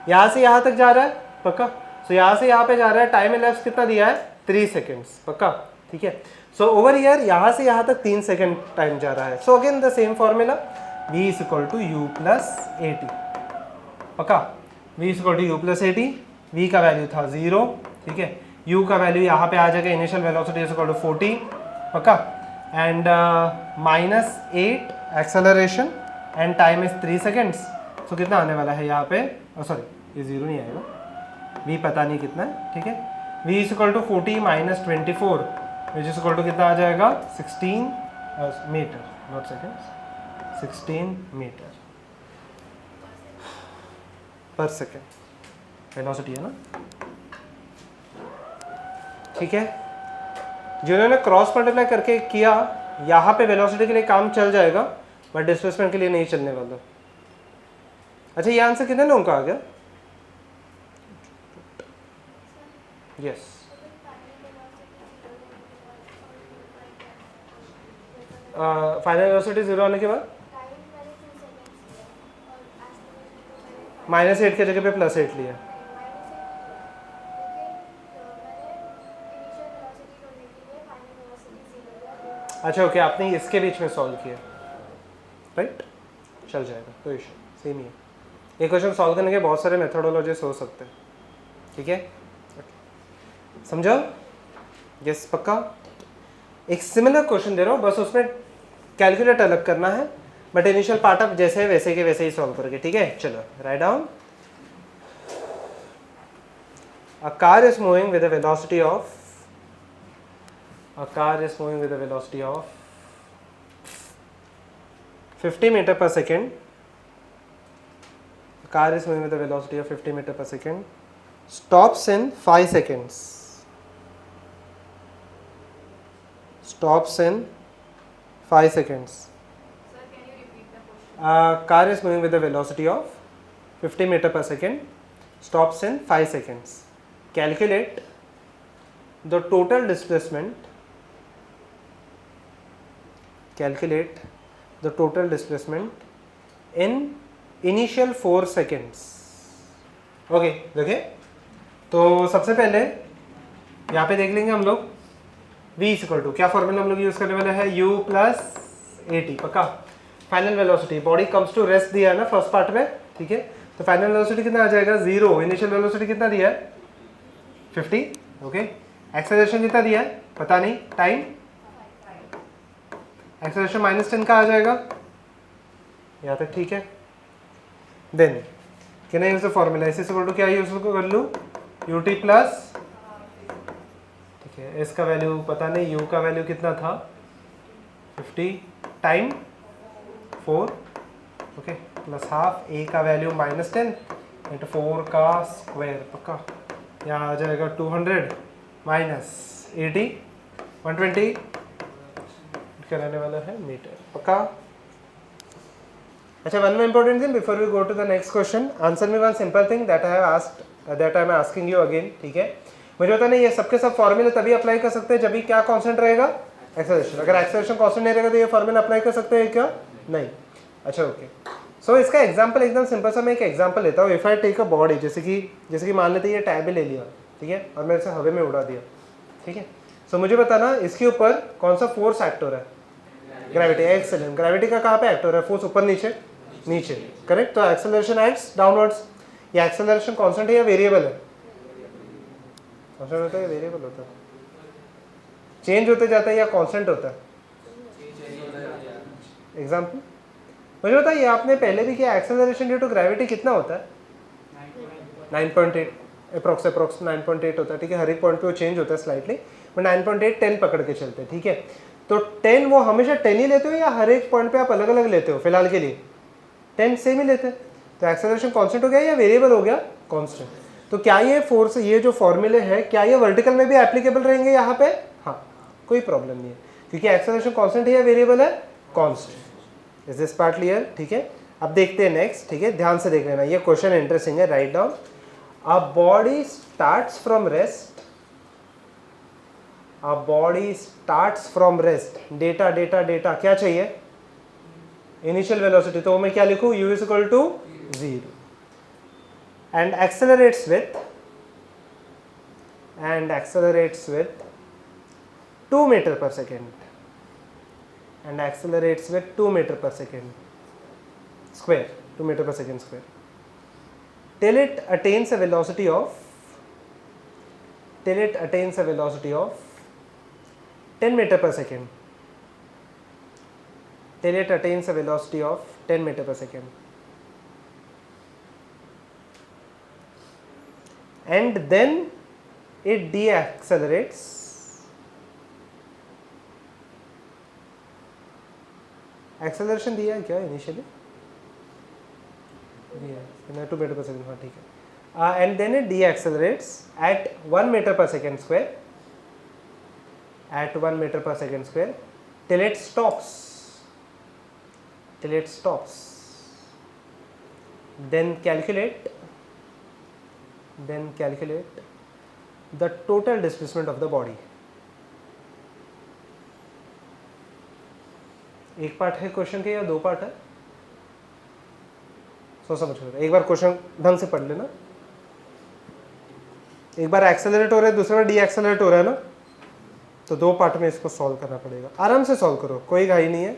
यहाँ से यहाँ तक जा रहा है पक्का. सो यहाँ से यहाँ पे जा रहा है. टाइम इलेप्स कितना दिया है? 3 सेकेंड्स पक्का. ठीक है, सो ओवर हियर यहाँ से यहाँ तक 3 सेकेंड टाइम जा रहा है. So again the same formula, v is equal to u plus a t पक्का. v is equal to u plus a t. v का वैल्यू था 0. ठीक है, u का वैल्यू यहाँ पे आ जाएगा. Initial velocity is equal to 40 पक्का. And -8 acceleration and time is 3 seconds. So कितना आने वाला है यहाँ पे? सॉरी, ये 0 नहीं आएगा, v पता नहीं कितना है. ठीक है, v is equal to 40 minus 24 which is equal to कितना आ जाएगा? 16 meter, not seconds, 16 meter per second velocity है ना. ठीक है, जिन्होंने क्रॉस मल्टीप्लाई करके किया, यहाँ पे वेलोसिटी के लिए काम चल जाएगा बट डिस्प्लेसमेंट के लिए नहीं चलने वाला. अच्छा, ये आंसर कितने लोगों का आ गया? यस. फाइनल वेलोसिटी 0 आने के बाद -8 की जगह पे +8 लिया. अच्छा ओके, आपने इसके बीच में सॉल्व किया, राइट, चल जाएगा, कोई इशू, सेम ही है। ये क्वेश्चन सॉल्व करने के बहुत सारे मेथोडोलॉजीज हो सकते हैं, ठीक है, समझो, यस पक्का। एक सिमिलर क्वेश्चन दे रहा हूँ, बस उसमें कैलकुलेट अलग करना है, बट इनिशियल पार्ट आप जैसे वैसे के वैसे ही सॉल्व करके, ठीक है। चलो write down, a car is moving with a velocity of 50 meter per second. A car is moving with a velocity of 50 meter per second. Stops in 5 seconds. Stops in 5 seconds. Sir, can you repeat the question? A car is moving with a velocity of 50 meter per second. Stops in 5 seconds. Calculate the total displacement. Calculate the total displacement in initial 4 seconds. Okay देखिए, तो सबसे पहले यहाँ पे देख लेंगे हम लोग v इक्वल टू, क्या फॉर्मूला हम लोग यूज करने वाले हैं, u प्लस at, पक्का। Final velocity, body comes to rest दिया है ना फर्स्ट पार्ट में, ठीक है, तो फाइनल वेलोसिटी कितना आ जाएगा 0, इनिशियल वेलोसिटी कितना दिया है 50, ओके, एक्सेलरेशन कितना दिया है पता नहीं, टाइम एक्सेलरेशन -10 का आ जाएगा, यहाँ तक ठीक है। देन क्या यूज फॉर्मूला, इस इक्वल टू क्या यूज कर लूँ, ut प्लस, ठीक है, s का वैल्यू पता नहीं, u का वैल्यू कितना था 50, time 4, okay, plus half, a का वैल्यू -10 इंटू 4 का स्क्वायर, पक्का, यहाँ आ जाएगा 200 माइनस 80, 120 कराने वाला है मीटर, पक्का। अच्छा, one more important thing before we go to the next question, answer me one simple thing that I have asked, that I am asking you again, ठीक है। मुझे पता नहीं ये सबके सब फॉर्मूले तभी अप्लाई कर सकते हैं जब भी क्या कांस्टेंट रहेगा, एक्सेलरेशन। अगर एक्सेलरेशन कांस्टेंट नहीं रहेगा तो ये फॉर्मूला अप्लाई कर सकते हैं क्या, नहीं। अच्छा ओके, सो इसका एग्जांपल एकदम सिंपल सा, मैं एक एग्जांपल लेता हूँ। If I take a body, जैसे कि मान लेते हैं ये टैब ले लिया, ठीक है, और मैं इसे हवा में उड़ा दिया, ठीक है, सो मुझे बताना इसके ऊपर कौन सा फोर्स एक्टर है, ग्रेविटी, एक्सेलेंट, ग्रेविटी का कहाँ पे एक्टर है, फोर्स ऊपर नीचे, नीचे, करेक्ट, तो एक्सेलरेशन एक्ट्स डाउनवर्ड्स। ये एक्सेलरेशन कांस्टेंट है या वेरिएबल है, कांस्टेंट होता है या वेरिएबल होता है, चेंज होते जाता है या कांस्टेंट होता है, एग्जांपल मुझे बताइए, आपने पहले भी किया, एक्सेलरेशन ड्यू टू ग्रेविटी कितना होता है 9.8, अप्रोक्स 9.8 होता है, ठीक है, हर एक पॉइंट पे वो चेंज होता है स्लाइटली, बट 9.8 10 पकड़ के चलते हैं, ठीक है। तो 10 वो हमेशा 10 ही लेते हो या हर एक पॉइंट पे आप अलग अलग लेते हो, फिलहाल के लिए 10 सेम ही लेते हैं, तो एक्सेलरेशन कांस्टेंट हो गया या वेरिएबल हो गया, कांस्टेंट। तो क्या ये फोर्स, ये जो फॉर्मूले है, क्या ये वर्टिकल में भी एप्लीकेबल रहेंगे यहाँ पे, हाँ, कोई प्रॉब्लम नहीं है, क्योंकि एक्सेलरेशन कांस्टेंट है या वेरिएबल है, constant. Is this part clear, ठीक है। अब देखते हैं नेक्स्ट, ठीक है, ध्यान से देख लेना, ये क्वेश्चन इंटरेस्टिंग है, right down. A body starts from rest, a body starts from rest, data data data क्या चाहिए, इनिशियल वेलोसिटी, तो मैं क्या लिखूं, u is equal to 0, and accelerates with 2 meter per second, and accelerates with 2 meter per second square, 2 meter per second square, till it attains a velocity of 10 meter per second, till it attains a velocity of 10 meter per second, and then it deaccelerates acceleration दिया है क्या initially, दिया 2 meter per second, हाँ ठीक है, and then it decelerates at 1 metre per second square, at 1 meter per second square till it stops, then calculate the total displacement of the body. एक part है question के या दो part है, सोच समझ कर एक बार क्वेश्चन ढंग से पढ़ लेना। एक बार एक्सेलरेट हो रहा है, दूसरा बार डी एक्सेलरेट हो रहा है ना, तो 2 पार्ट में इसको सॉल्व करना पड़ेगा। आराम से सॉल्व करो, कोई घाई नहीं है,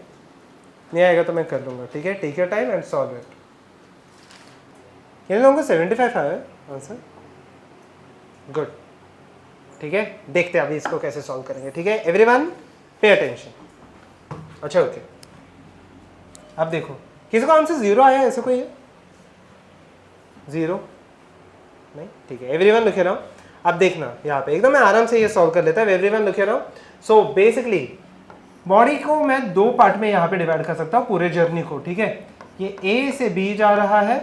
नहीं आएगा तो मैं कर लूँगा, ठीक है। Take your time and solve it. इन लोगों को 75 आया आंसर, गुड, ठीक है। देखते हैं अभी इसको कैसे सॉल्व करेंगे, ठीक है। Everyone pay attention. अच्छा ओके, अब देखो किसी को आंसर 0 आया, ऐसे कोई है 0 नहीं, ठीक है। एवरीवन लिखे रहा हूँ, अब देखना यहाँ पे एकदम मैं आराम से ये सॉल्व कर लेता है। एवरीवन लिखे रहा हूँ। सो बेसिकली बॉडी को मैं 2 पार्ट में यहाँ पे डिवाइड कर सकता हूँ, पूरे जर्नी को, ठीक है। ये A से B जा रहा है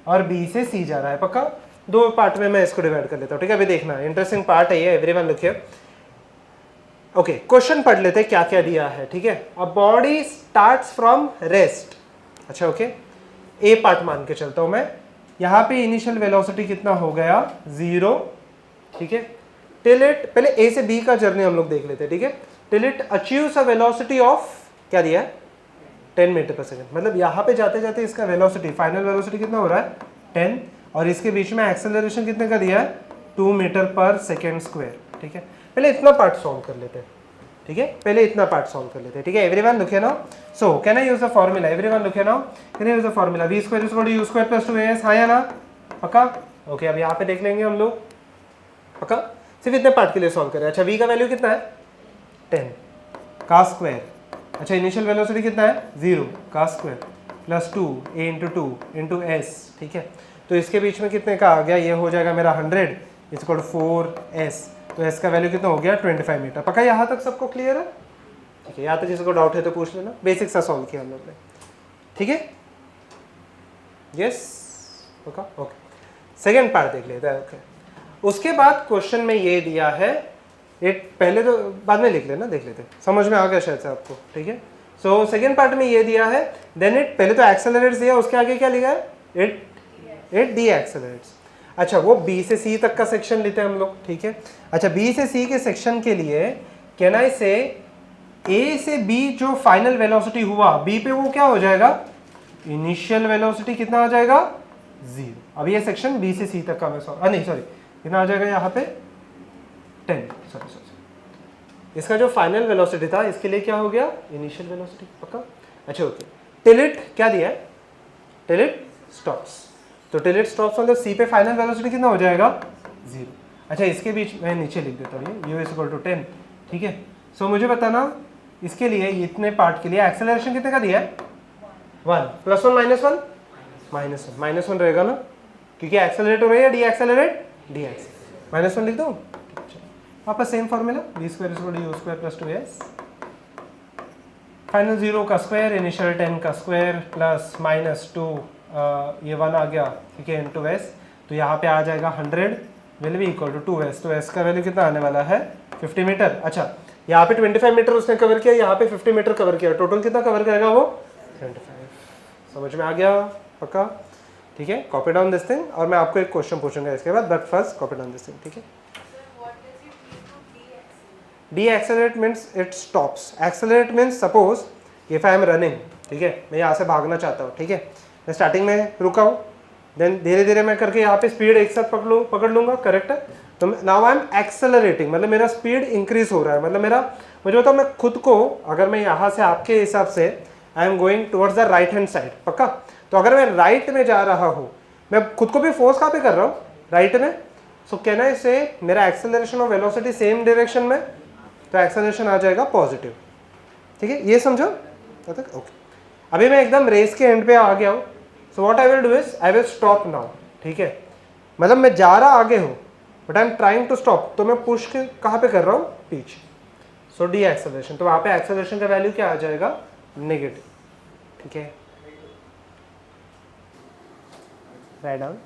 और B से C जा रहा है, पक्का 2 पार्ट में मैं इसको डिवाइड कर लेता हूँ, ठीक है। अभी देखना इंटरेस्टिंग पार्ट है ये, एवरीवन लिखिए। ओके, क्वेश्चन पढ़ लेते हैं क्या क्या दिया है, ठीक है। अ बॉडी स्टार्ट्स फ्रॉम रेस्ट, अच्छा ओके, ए पार्ट मान के चलता हूं मैं। यहाँ पे इनिशियल वेलोसिटी कितना हो गया 0, ठीक है। टिल इट, पहले ए से बी का जर्नी हम लोग देख लेते हैं, ठीक है। Till it achieves a velocity of, क्या दिया है 10 मीटर पर सेकेंड, मतलब यहाँ पे जाते जाते इसका वेलोसिटी, फाइनल वेलोसिटी कितना हो रहा है 10, और इसके बीच में एक्सेलरेशन कितने का दिया है 2 मीटर पर सेकेंड स्क्वायर, ठीक है। पहले इतना पार्ट सॉल्व कर लेते हैं, ठीक है। पहले इतना पार्ट सॉल्व कर लेते हैं, ठीक है। Everyone look now, so can I use the formula, everyone look now, can I use the formula v square is equal to u square plus 2as, हाँ या ना, पक्का ओके। अब यहाँ पे देख लेंगे हम लोग, पक्का सिर्फ इतने पार्ट के लिए सॉल्व करें। अच्छा v का वैल्यू कितना है 10 का स्क्वायर, अच्छा इनिशियल वेलोसिटी कितना है 0 का square plus 2 a into 2 into s, ठीक है। तो इसके बीच में कितने का आ गया, ये हो जाएगा मेरा 100 इज इक्वल टू 4s, तो s का वैल्यू कितना हो गया 25 मीटर, पक्का यहाँ तक सबको क्लियर है, ठीक है। यहाँ तक किसी को डाउट है तो पूछ लेना, बेसिक सा सॉल्व किया हम लोग ने, ठीक है। यस पक्का ओके। सेकेंड पार्ट देख लेते हैं, ओके। उसके बाद क्वेश्चन में ये दिया है, एक पहले तो बाद में लिख लेना, देख लेते, समझ में आ गया शायद से आपको, ठीक है। सो सेकेंड पार्ट में ये दिया है, देन इट, पहले तो एक्सेलरेट्स दिया, उसके आगे क्या लिखा है इट डी एक्सेलरेट्स। अच्छा वो B से C तक का सेक्शन लेते हैं हम लोग, ठीक है। अच्छा B से C के सेक्शन के लिए कैन आई से A से B जो फाइनल वेलोसिटी हुआ B पे, वो क्या हो जाएगा इनिशियल वेलोसिटी कितना आ जाएगा 0। अब ये सेक्शन B से C तक का मैं नहीं सॉरी कितना आ जाएगा यहाँ पे 10, सॉरी इसका जो फाइनल वेलोसिटी था इसके लिए क्या हो गया इनिशियल वेलोसिटी, पक्का। अच्छा ओके, टिल इट क्या दिया है टिल इट स्टॉप्स, तो टिल इट स्टॉप्स मतलब C पे फाइनल वेलोसिटी कितना हो जाएगा 0। अच्छा इसके बीच मैं नीचे लिख देता हूँ ये u इज इक्वल टू 10, ठीक है। सो मुझे बताना इसके लिए इतने पार्ट के लिए एक्सेलरेशन कितने का दिया है 1 प्लस 1 माइनस 1 -1 रहेगा ना, क्योंकि एक्सेलरेट हो रहा है या डी एक्सेलरेट डी एक्सेलरेट, -1 लिख दो वापस same formula v square is equal to u square plus 2s, final 0 का स्क्वायर इनिशियल 10 का स्क्वायर प्लस -2 ये 1 आ गया, ठीक है, इंटू s, तो यहाँ पे आ जाएगा 100 will be equal to 2s, तो s का वैल्यू कितना आने वाला है 50 मीटर। अच्छा यहाँ पे 25 मीटर उसने कवर किया, यहाँ पे 50 मीटर कवर किया, टोटल कितना कवर करेगा वो 75। समझ में आ गया पक्का, ठीक है। कॉपी डाउन दिस थिंग, और मैं आपको एक क्वेश्चन पूछूंगा इसके बाद, but first copy down this thing, ठीक है। De-accelerate means it stops. Accelerate means suppose if I am running, ठीक है, मैं यहाँ से भागना चाहता हूँ, ठीक है, मैं स्टार्टिंग में रुका हूँ, देन धीरे धीरे मैं करके यहाँ पे स्पीड एक साथ पकड़ लूँगा, करेक्ट है। तो नाउ आई एम एक्सेलरेटिंग, मतलब मेरा स्पीड इंक्रीज हो रहा है, मतलब मेरा मुझे बताओ मैं खुद को, अगर मैं यहाँ से आपके हिसाब से I am going towards the right hand side, पक्का। तो अगर मैं राइट में जा रहा हूँ, मैं खुद को भी फोर्स कहाँ पे कर रहा हूँ राइट में, सो कैन आई से मेरा एक्सेलरेशन और वेलोसिटी सेम डायरेक्शन में, तो एक्सेलरेशन आ जाएगा पॉजिटिव, ठीक है, ये समझो ओके। अभी मैं एकदम रेस के एंड पे आ गया हूँ, so what I will do is I will stop now, ठीक है, मतलब मैं जा रहा आगे हूँ but I am trying to stop, तो मैं पुश के कहाँ पे कर रहा हूँ पीछे, सो डी एक्सेलरेशन, तो वहाँ पे एक्सेलरेशन का वैल्यू क्या आ जाएगा नेगेटिव, ठीक है। Right down,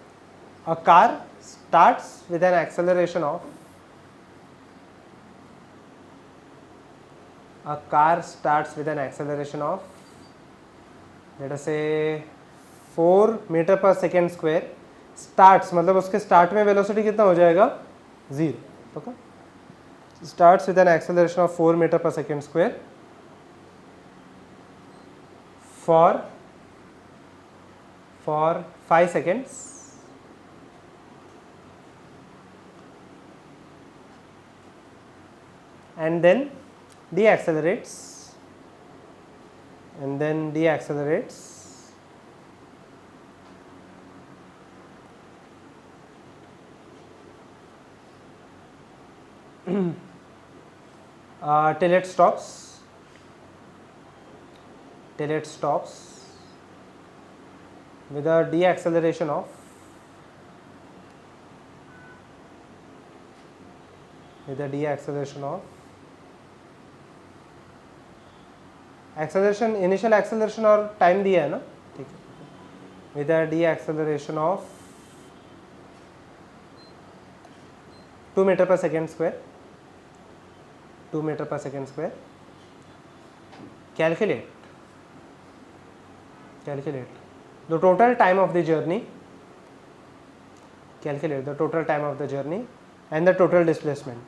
a car starts with an acceleration of, a car starts with an acceleration of let us say 4 meter per second square, starts मतलब उसके स्टार्ट में वेलोसिटी कितना हो जाएगा 0, पक्का। starts with an acceleration of 4 meter per second square for 5 seconds and then deaccelerates, and then deaccelerates. Till it stops, with a deacceleration of acceleration, initial acceleration और time दिया है ना, ठीक है, with a deacceleration of 2 meter per second square, calculate the total time of the journey, and the total displacement,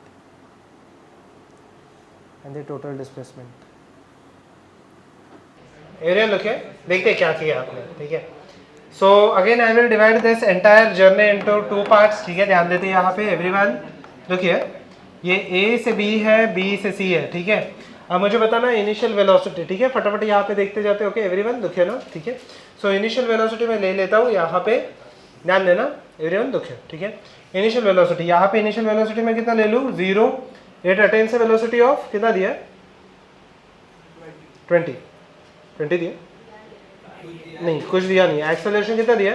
एरियल लिखे, देखते हैं क्या किया आपने, ठीक है। So again I will divide this entire journey into 2 parts, ठीक है, ध्यान देते हैं यहाँ पे एवरीवन। देखिए ये ए से बी है, बी से सी है, ठीक है। अब मुझे बताना इनिशियल वेलोसिटी, ठीक है, फटाफट यहाँ पे देखते जाते हैं। ओके एवरीवन, देखिए ना, ठीक है। सो इनिशियल वेलोसिटी मैं ले लेता हूँ यहाँ पे, ध्यान देना एवरीवन, देखिए, ठीक है। इनिशियल वेलोसिटी यहाँ पे, इनिशियल वेलोसिटी में कितना ले लूँ, 0। It attains A velocity of कितना दिया, 20 दिया नहीं, कुछ दिया नहीं। एक्सेलरेशन कितना दिया,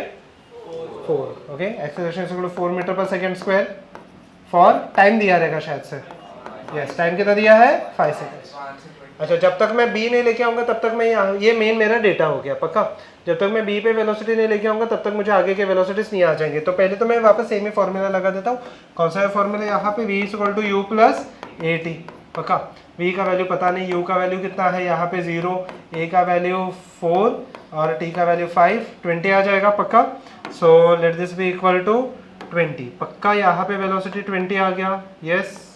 4। Okay, acceleration equal to 4 meter per second square for time दिया रहेगा शायद से, यस, टाइम कितना दिया है, 5 सेकंड्स। अच्छा, जब तक मैं बी नहीं लेके आऊँगा तब तक मैं यहाँ, ये मेन मेरा डेटा हो गया पक्का। जब तक मैं बी पे वेलोसिटी नहीं लेके आऊँगा तब तक मुझे आगे के वेलोसिटीज नहीं आ जाएंगे। तो पहले तो मैं वापस सेम ही फॉर्मूला लगा देता हूँ। कौन सा है फॉर्मूला यहाँ पे, v equal to u plus a t, पक्का। v का वैल्यू पता नहीं, u का वैल्यू कितना है यहाँ पे 0, a का वैल्यू 4 और t का वैल्यू 5, 20 आ जाएगा पक्का। So let this be equal to 20, पक्का। यहाँ पे वेलोसिटी 20 आ गया, यस।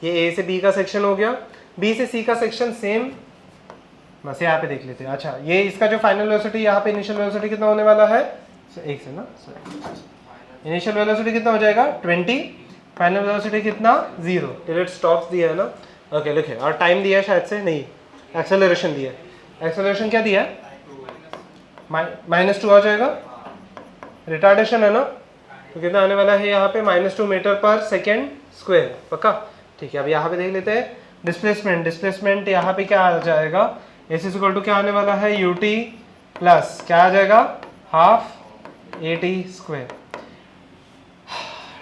ये a से b का सेक्शन हो गया, b से c का सेक्शन सेम, बस यहाँ पे देख लेते हैं। अच्छा, ये इसका जो फाइनल वेलोसिटी यहाँ पे, इनिशियल वेलोसिटी कितना होने वाला है, एक से ना, इनिशियल वेलोसिटी कितना हो जाएगा 20, फाइनल वेलोसिटी कितना 0, टिल इट स्टॉप्स दिया है ना। ओके लिखे, और टाइम दिया है शायद से, नहीं, एक्सेलरेशन दिया है। एक्सेलरेशन क्या दिया है, -2 आ जाएगा, रिटार्डेशन है ना, तो कितना आने वाला है यहाँ पे, -2 मीटर पर सेकेंड स्क्वायर, पक्का, ठीक है। अब यहाँ पे देख लेते हैं डिस्प्लेसमेंट यहाँ पे क्या आ जाएगा, एस इक्वल टू क्या आने वाला है, यू टी प्लस क्या आ जाएगा, half a t square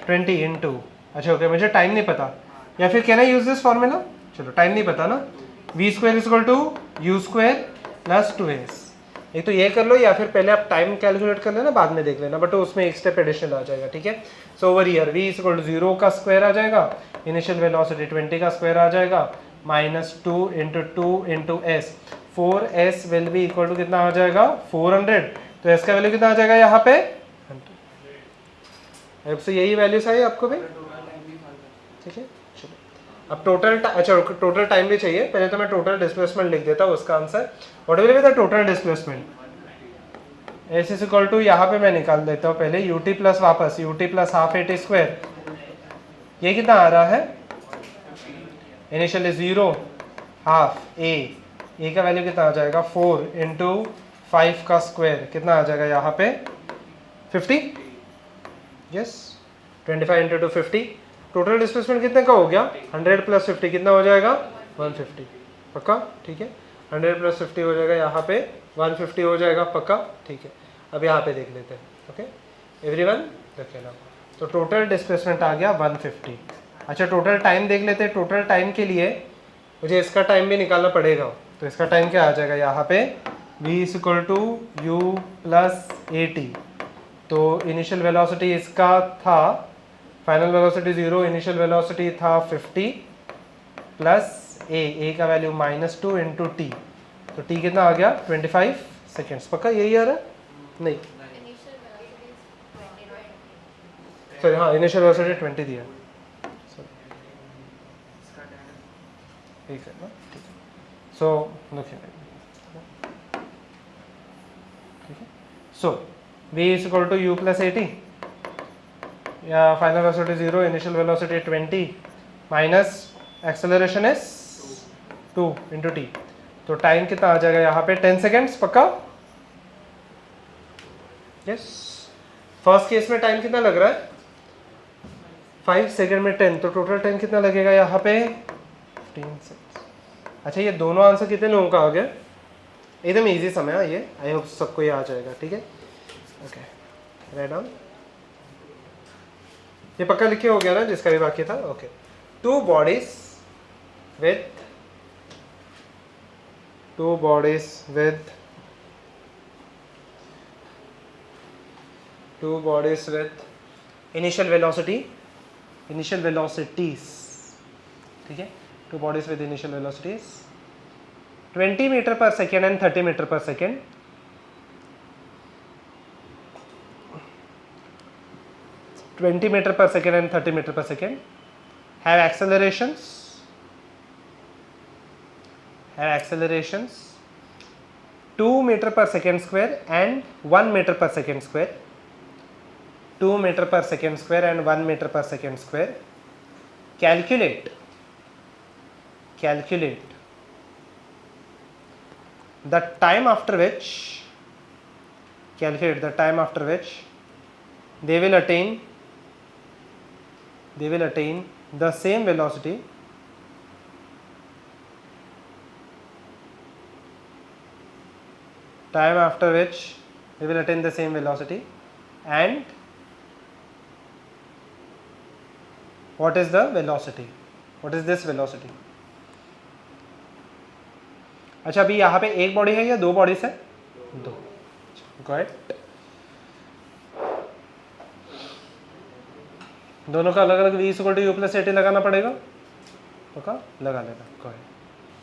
20 into, अच्छा ओके, मुझे टाइम नहीं पता, या फिर can I use this formula, चलो टाइम नहीं पता ना, v square equal to u square plus 2s। एक तो ये कर लो, या फिर पहले आप टाइम कैलकुलेट कर लेना, बाद में देख लेना, बट उसमें एक स्टेप एडिशनल आ जाएगा, ठीक है। So over here v equal to 0 का स्क्वायर आ जाएगा, इनिशियल वेलोसिटी 20 का स्क्वायर आ जाएगा, -2 into 2 into s, 4s will be equal to कितना आ जाएगा 400, तो s का वैल्यू कितना आ जाएगा यहाँ पे 100। अब से यही वैल्यूज है आपको भी, ठीक है। चलो अब टोटल, अच्छा टोटल टाइम भी चाहिए, पहले तो मैं टोटल डिस्प्लेसमेंट लिख देता हूँ उसका answer. What will be the total displacement, s is equal to यहाँ पे मैं निकाल देता हूँ पहले, यू टी प्लस वापस u t plus half a t square, ये कितना आ रहा है, इनिशियली 0, हाफ ए का वैल्यू कितना आ जाएगा 4 इंटू 5 का स्क्वायर, कितना आ जाएगा यहाँ पे 50, यस, 25 इंटू 2 50। टोटल डिस्प्लेसमेंट कितने का हो गया, 100 प्लस 50 कितना हो जाएगा 150, पक्का, ठीक है। 100 प्लस 50 हो जाएगा यहाँ पे 150 हो जाएगा, पक्का, ठीक है। अब यहाँ पे देख लेते हैं, ओके एवरीवन, देखिए ना, तो टोटल डिस्प्लेसमेंट आ गया 150। अच्छा टोटल टाइम देख लेते हैं, टोटल टाइम के लिए मुझे इसका टाइम भी निकालना पड़ेगा, तो इसका टाइम क्या आ जाएगा यहाँ पे, v is equal to u plus a t, तो इनिशियल वेलोसिटी इसका था, फाइनल वेलोसिटी 0, इनिशियल वेलोसिटी था 50 प्लस ए का वैल्यू -2 इंटू टी, तो टी कितना आ गया 25 सेकेंड्स, पक्का यही आ रहा है, नहीं सॉरी, हाँ इनिशियल वेलोसिटी 20 दिया, ठीक है ना, ठीक है। सो देखिए, ठीक है, so v is equal to u plus a t, या final velocity 0, initial velocity 20, minus acceleration is 2 into t, तो टाइम कितना आ जाएगा यहाँ पे 10 सेकेंड्स पक्का। यस, फर्स्ट केस में टाइम कितना लग रहा है 5 सेकेंड में 10, तो टोटल टाइम कितना लगेगा यहाँ पे 15 सेकेंड्स। अच्छा, ये दोनों आंसर कितने लोगों का आ गया? एकदम इजी समय है ये, आई होप सबको ये आ जाएगा। ठीक है, ओके, राइट डाउन। ये पक्का लिखे हो गया ना जिसका भी बाकी था? Okay, two bodies with initial velocities, ठीक है, two bodies with initial velocities 20 meter per second and 30 meter per second, have accelerations 2 meter per second square and 1 meter per second square, 2 meter per second square and 1 meter per second square. Calculate the time after which they will attain the same velocity and what is the velocity? What is this velocity? अच्छा, अभी यहाँ पे एक body है या दो bodies है? दो। गॉट, दोनों का अलग अलग v = u + at लगाना पड़ेगा, ओके, लगा लेना। गॉट,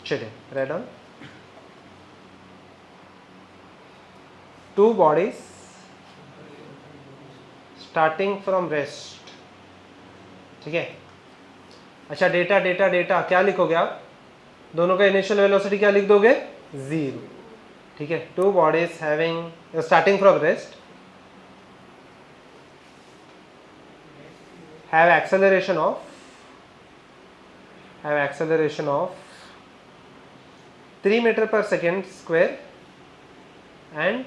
चलिए write down. Two bodies starting from rest, ठीक है। अच्छा, डेटा क्या लिखोगे आप? दोनों का इनिशियल वेलोसिटी क्या लिख दोगे? 0, ठीक है। Two bodies having starting from rest have acceleration of 3 meter per second square and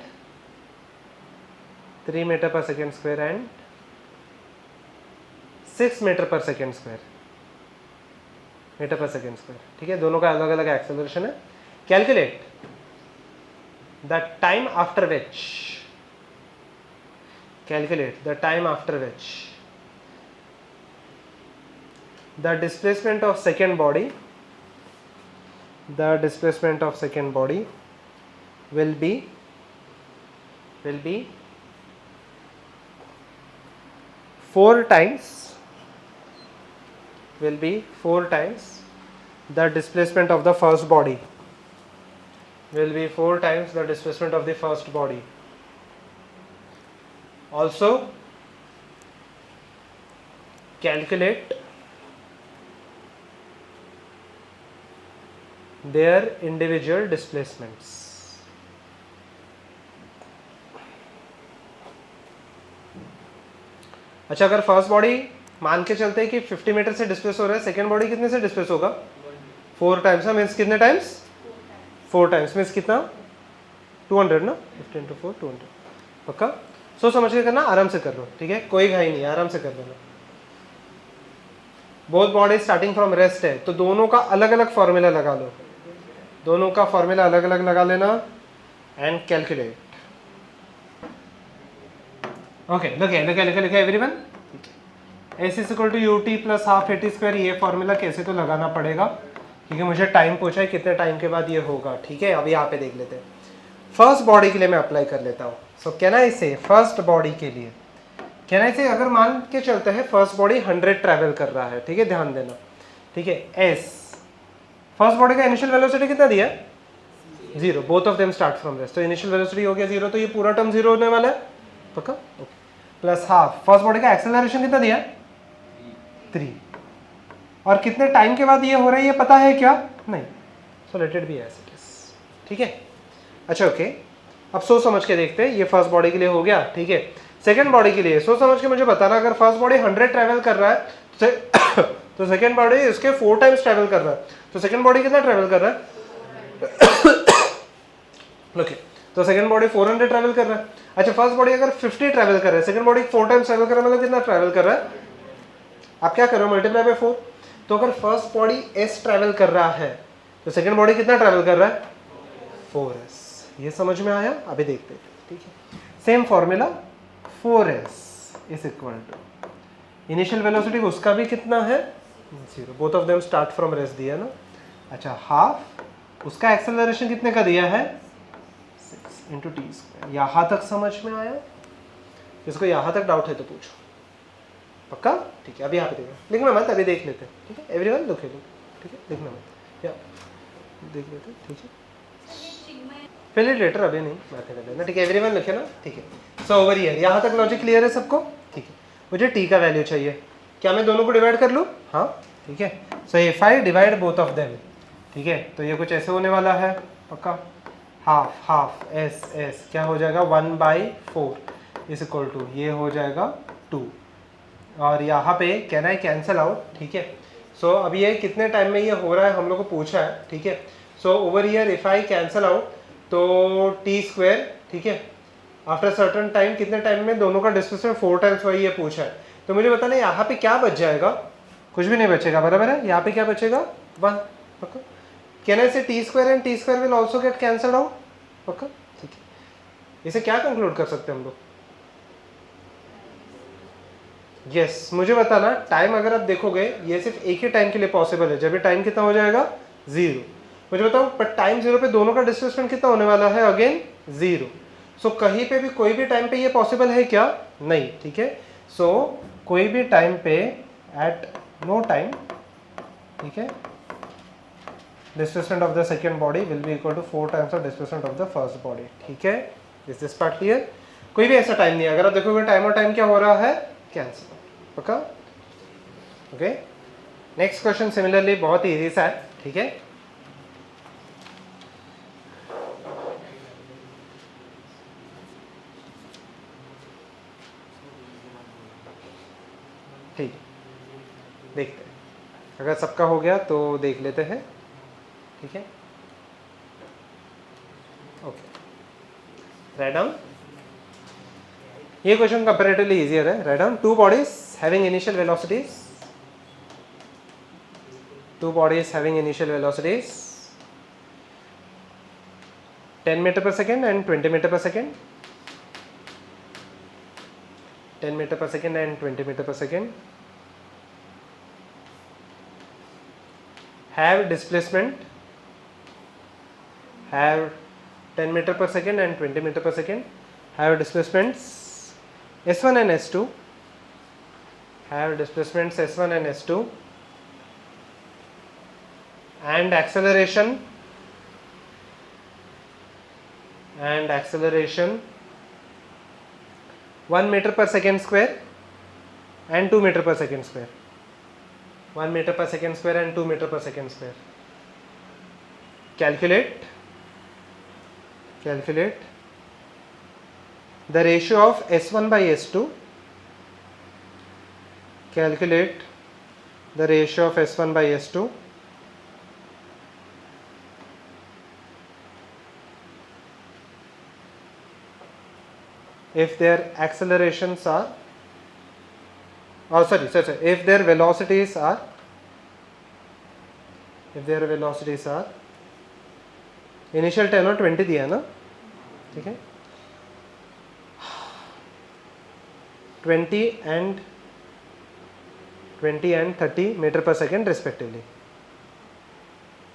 6 meter per second square, ठीक है। दोनों का अलग अलग एक्सेलरेशन है। Calculate the time after which the displacement of second body will be 4 times the displacement of the first body, also calculate their individual displacements. अच्छा, अगर first body मान के चलते हैं कि 50 मीटर से डिस्प्लेस हो रहा है, सेकेंड बॉडी कितने से डिस्प्लेस होगा? 4 टाइम्स। मीन्स कितने टाइम्स? 4 टाइम्स। मीन्स कितना? 200 ना, 50 × 4 200। पक्का? सोच समझ के करना, आराम से कर लो, ठीक है, कोई घाई नहीं, आराम से कर लेना। Both body starting from rest है, तो दोनों का अलग अलग फॉर्मूला लगा लो, दोनों का फॉर्मूला अलग अलग लगा लेना एंड कैलकुलेट। ओके, लिखे एवरीवन। S = ut + ½ at², ये फॉर्मूला कैसे तो लगाना पड़ेगा क्योंकि मुझे टाइम पूछा है कितने टाइम के बाद ये होगा, ठीक है। अभी यहाँ पे देख लेते हैं। फर्स्ट बॉडी के लिए मैं अप्लाई कर लेता हूँ। सो कैन आई से फर्स्ट बॉडी के लिए, कैन आई से, अगर मान के चलते हैं फर्स्ट बॉडी 100 ट्रैवल कर रहा है, ठीक है, ध्यान देना, ठीक है। S फर्स्ट बॉडी का इनिशियल वेलोसिटी कितना दिया? 0। Both of them start from rest, तो इनिशियल वेलोसिटी हो गया 0, तो ये पूरा टर्म 0 होने वाला है, पक्का, okay. Plus half first body का एक्सेलरेशन कितना दिया? 3। और कितने टाइम के बाद ये हो रहा है ये पता है क्या? नहीं। So let it be as it is, ठीक है। अच्छा, ओके, अब सोच समझ के देखते हैं। ये फर्स्ट बॉडी के लिए हो गया, ठीक है। सेकंड बॉडी के लिए सोच समझ के मुझे बताना, अगर फर्स्ट बॉडी 100 ट्रैवल कर रहा है तो सेकेंड बॉडी इसके 4 टाइम्स ट्रैवल कर रहा है, तो सेकेंड बॉडी कितना ट्रैवल कर रहा है? ओके, तो सेकेंड बॉडी 400 ट्रैवल कर रहा है। अच्छा, फर्स्ट बॉडी अगर 50 ट्रैवल कर रहा है, सेकेंड बॉडी 4 टाइम्स ट्रैवल कर रहा है, मतलब कितना ट्रैवल कर रहा है? आप क्या कर रहे हो, मल्टीप्लाई बाय 4। तो अगर फर्स्ट बॉडी s ट्रैवल कर रहा है तो सेकेंड बॉडी कितना ट्रैवल कर रहा है? 4s। ये समझ में आया? अभी देखते हैं, ठीक है। Same formula, 4s is equal to initial velocity उसका भी कितना है? 0। Both of them start from rest दिया ना। अच्छा, हाफ उसका एक्सेलरेशन कितने का दिया है? 6 इंटू टी स्क्वायर। यहाँ तक समझ में आया? इसको यहाँ तक डाउट है तो पूछो, पक्का? ठीक है, अभी यहाँ पे देखो, लिखना मत, अभी देख लेते हैं, ठीक है। एवरीवन लुक हियर, ठीक है, लिखना मत, या देख लेते हैं, ठीक है। पहले लेटर अभी नहीं बात कर लेना, ठीक है। एवरीवन लिखे ना, ठीक है। सो ओवर हियर, यहाँ तक लॉजिक क्लियर है सबको? ठीक है। मुझे टी का वैल्यू चाहिए, क्या मैं दोनों को डिवाइड कर लूँ? हाँ, ठीक है। So if I divide both of them, ठीक है, तो ये कुछ ऐसे होने वाला है, पक्का। हाफ हाफ एस एस क्या हो जाएगा? 1/4 इज इक्वल टू, ये हो जाएगा 2, और यहाँ पे कैन आई कैंसल आउट, ठीक है। सो अब ये कितने टाइम में ये हो रहा है हम लोग को पूछा है, ठीक है। So over here if I cancel out तो टी स्क्वायर, ठीक है, आफ्टर सर्टन टाइम कितने टाइम में दोनों का डिस्प्लेसमेंट 4 टाइम्स वही ये पूछा है। तो मुझे बताना यहाँ पे क्या बच जाएगा? कुछ भी नहीं बचेगा, बराबर है। यहाँ पे क्या बचेगा? 1, पक्का। कैन आई से T square and T square will also get cancelled out, पक्का, ठीक है। इसे क्या कंक्लूड कर सकते हैं हम लोग? यस, मुझे बताना टाइम अगर आप देखोगे ये सिर्फ एक ही टाइम के लिए पॉसिबल है, जब ये टाइम कितना हो जाएगा? 0। मुझे बताओ, पर टाइम 0 पे दोनों का डिस्प्लेसमेंट कितना होने वाला है? अगेन 0। सो कहीं पे भी कोई भी टाइम पे ये पॉसिबल है क्या? नहीं, ठीक है। सो कोई भी टाइम पे एट नो टाइम, ठीक है, displacement of the second body will be equal to 4 times of displacement of the first body, ठीक है। Is this part clear? कोई भी ऐसा टाइम नहीं है, अगर आप देखोगे टाइम और टाइम क्या हो रहा है? कैंसिल, पक्का, ओके। नेक्स्ट क्वेश्चन सिमिलरली बहुत इजी सा है, ठीक है। ठीक है, देखते हैं, अगर सबका हो गया तो देख लेते हैं, ठीक है। Okay, write down. ये क्वेश्चन कंपैरेटिवली इजियर है। Right down, two bodies having initial velocities, two bodies having initial velocities 10 meter per second and 20 meter per second, 10 meter per second and 20 meter per second, have displacement, have 10 meter per second and 20 meter per second, have displacements s1 and s2, have displacements s1 and s2, and acceleration 1 meter per second square and 2 meter per second square, 1 meter per second square and 2 meter per second square. Calculate the ratio of s1 by s2, calculate the ratio of s1 by s2 if their accelerations are, if their velocities are, initial 10 और 20 दिया है ना, ठीक है, 20 and 30 meter per second respectively,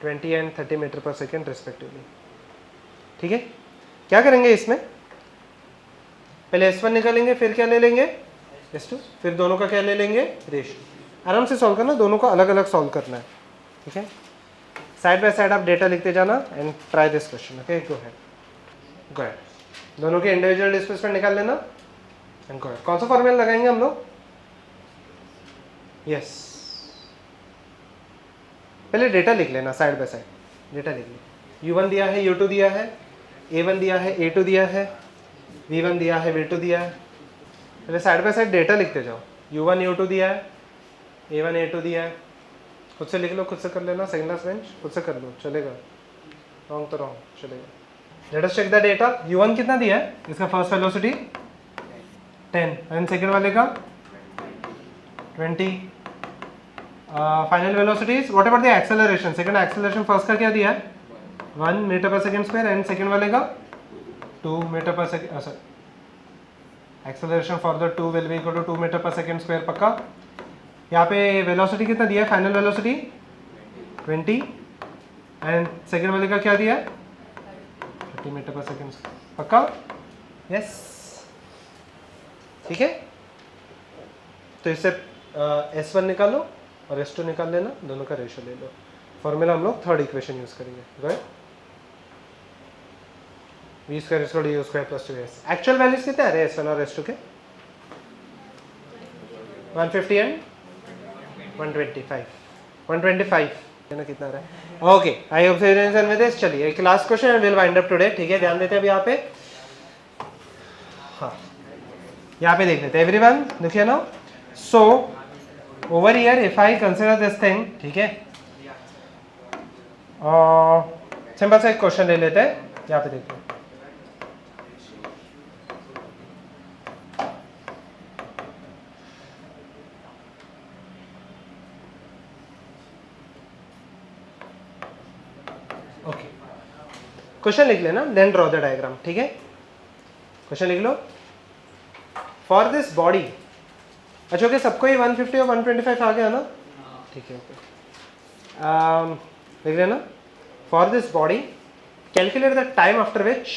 20 and 30 meter per second respectively, ठीक है। क्या करेंगे इसमें? पहले S1 निकालेंगे, फिर क्या ले लेंगे? S2, फिर दोनों का क्या ले लेंगे? रेशियो। आराम से सॉल्व करना, दोनों को अलग अलग सॉल्व करना है, ठीक है। साइड बाय साइड आप डेटा लिखते जाना and try this question, okay. Go ahead, दोनों के इंडिविजुअल डिस्प्लेसमेंट निकाल लेना एंड गो अहेड। कौन सा फॉर्मूला लगाएंगे हम लोग? यस, पहले डेटा लिख लेना, साइड बाय साइड डेटा लिख लेना। U1 दिया है, U2 दिया है, A1 दिया है, A2 दिया है, V1 दिया है, V2 दिया है। पहले साइड बाय साइड डेटा लिखते जाओ। U1 U2 दिया है, A1 A2 दिया है, खुद से लिख लो, खुद से कर लेना, सेकंड क्लास बेंच खुद से कर लो, चलेगा, रॉन्ग तो रॉन्ग, चलेगा। Let us check the data. u1 कितना दिया है, इसका फर्स्ट वेलोसिटी 10 एंड सेकंड वाले का 20। Final velocities what about the acceleration, second acceleration first का क्या दिया है 1 metre per second square and second वाले का 2 meter per second, sorry acceleration for the 2 will be equal to 2 meter per second square, पक्का। यहाँ पे वेलोसिटी कितना दिया है, फाइनल वेलोसिटी 20 एंड सेकंड वाले का क्या दिया है 30 मीटर पर सेकंड, पक्का, यस, ठीक है। तो इससे S1 निकालो और S2 निकाल लेना, दोनों का रेशियो ले लो। फॉर्मूला हम लोग थर्ड इक्वेशन यूज करेंगे, right, v square equal to u square plus 2s। Actual values कितने आ रहे हैं S1 और S2 के 150 एंड 125 ना, कितना आ रहा है, okay. I hope so with this. चलिए एक last question and will wind up today, ठीक है। ध्यान देते हैं अब यहाँ पे, हाँ यहाँ पे देख लेते हैं एवरीवन, देखिए ना। सो over here if I consider this thing, ठीक है, सिंपल सा एक क्वेश्चन ले लेते हैं, यहाँ पे देखिए ओके, क्वेश्चन लिख लेना देन ड्रॉ द डायग्राम, ठीक है। क्वेश्चन लिख लो, फॉर दिस बॉडी, अच्छा ओके, सबको ही 150 और 125 आ गया ना, ठीक है, ओके, लिख लेना, for this body calculate the time after which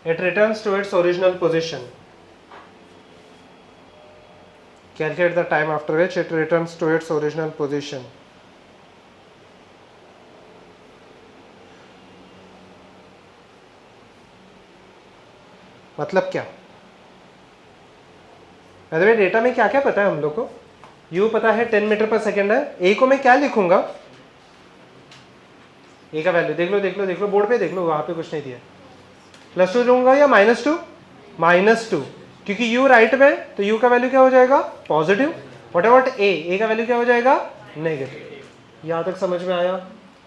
it returns to its original position. Calculate the time after which it returns to its original position. मतलब क्या, अरे डेटा में क्या क्या पता है हम लोग को, u पता है 10 मीटर पर सेकेंड है, a को मैं क्या लिखूंगा, a का वैल्यू देख लो बोर्ड पे देख लो, वहां पे कुछ नहीं दिया, +2 लूंगा या -2, क्योंकि u राइट में, तो u का वैल्यू क्या हो जाएगा पॉजिटिव, व्हाट अबाउट a का वैल्यू क्या हो जाएगा नेगेटिव। यहाँ तक समझ में आया,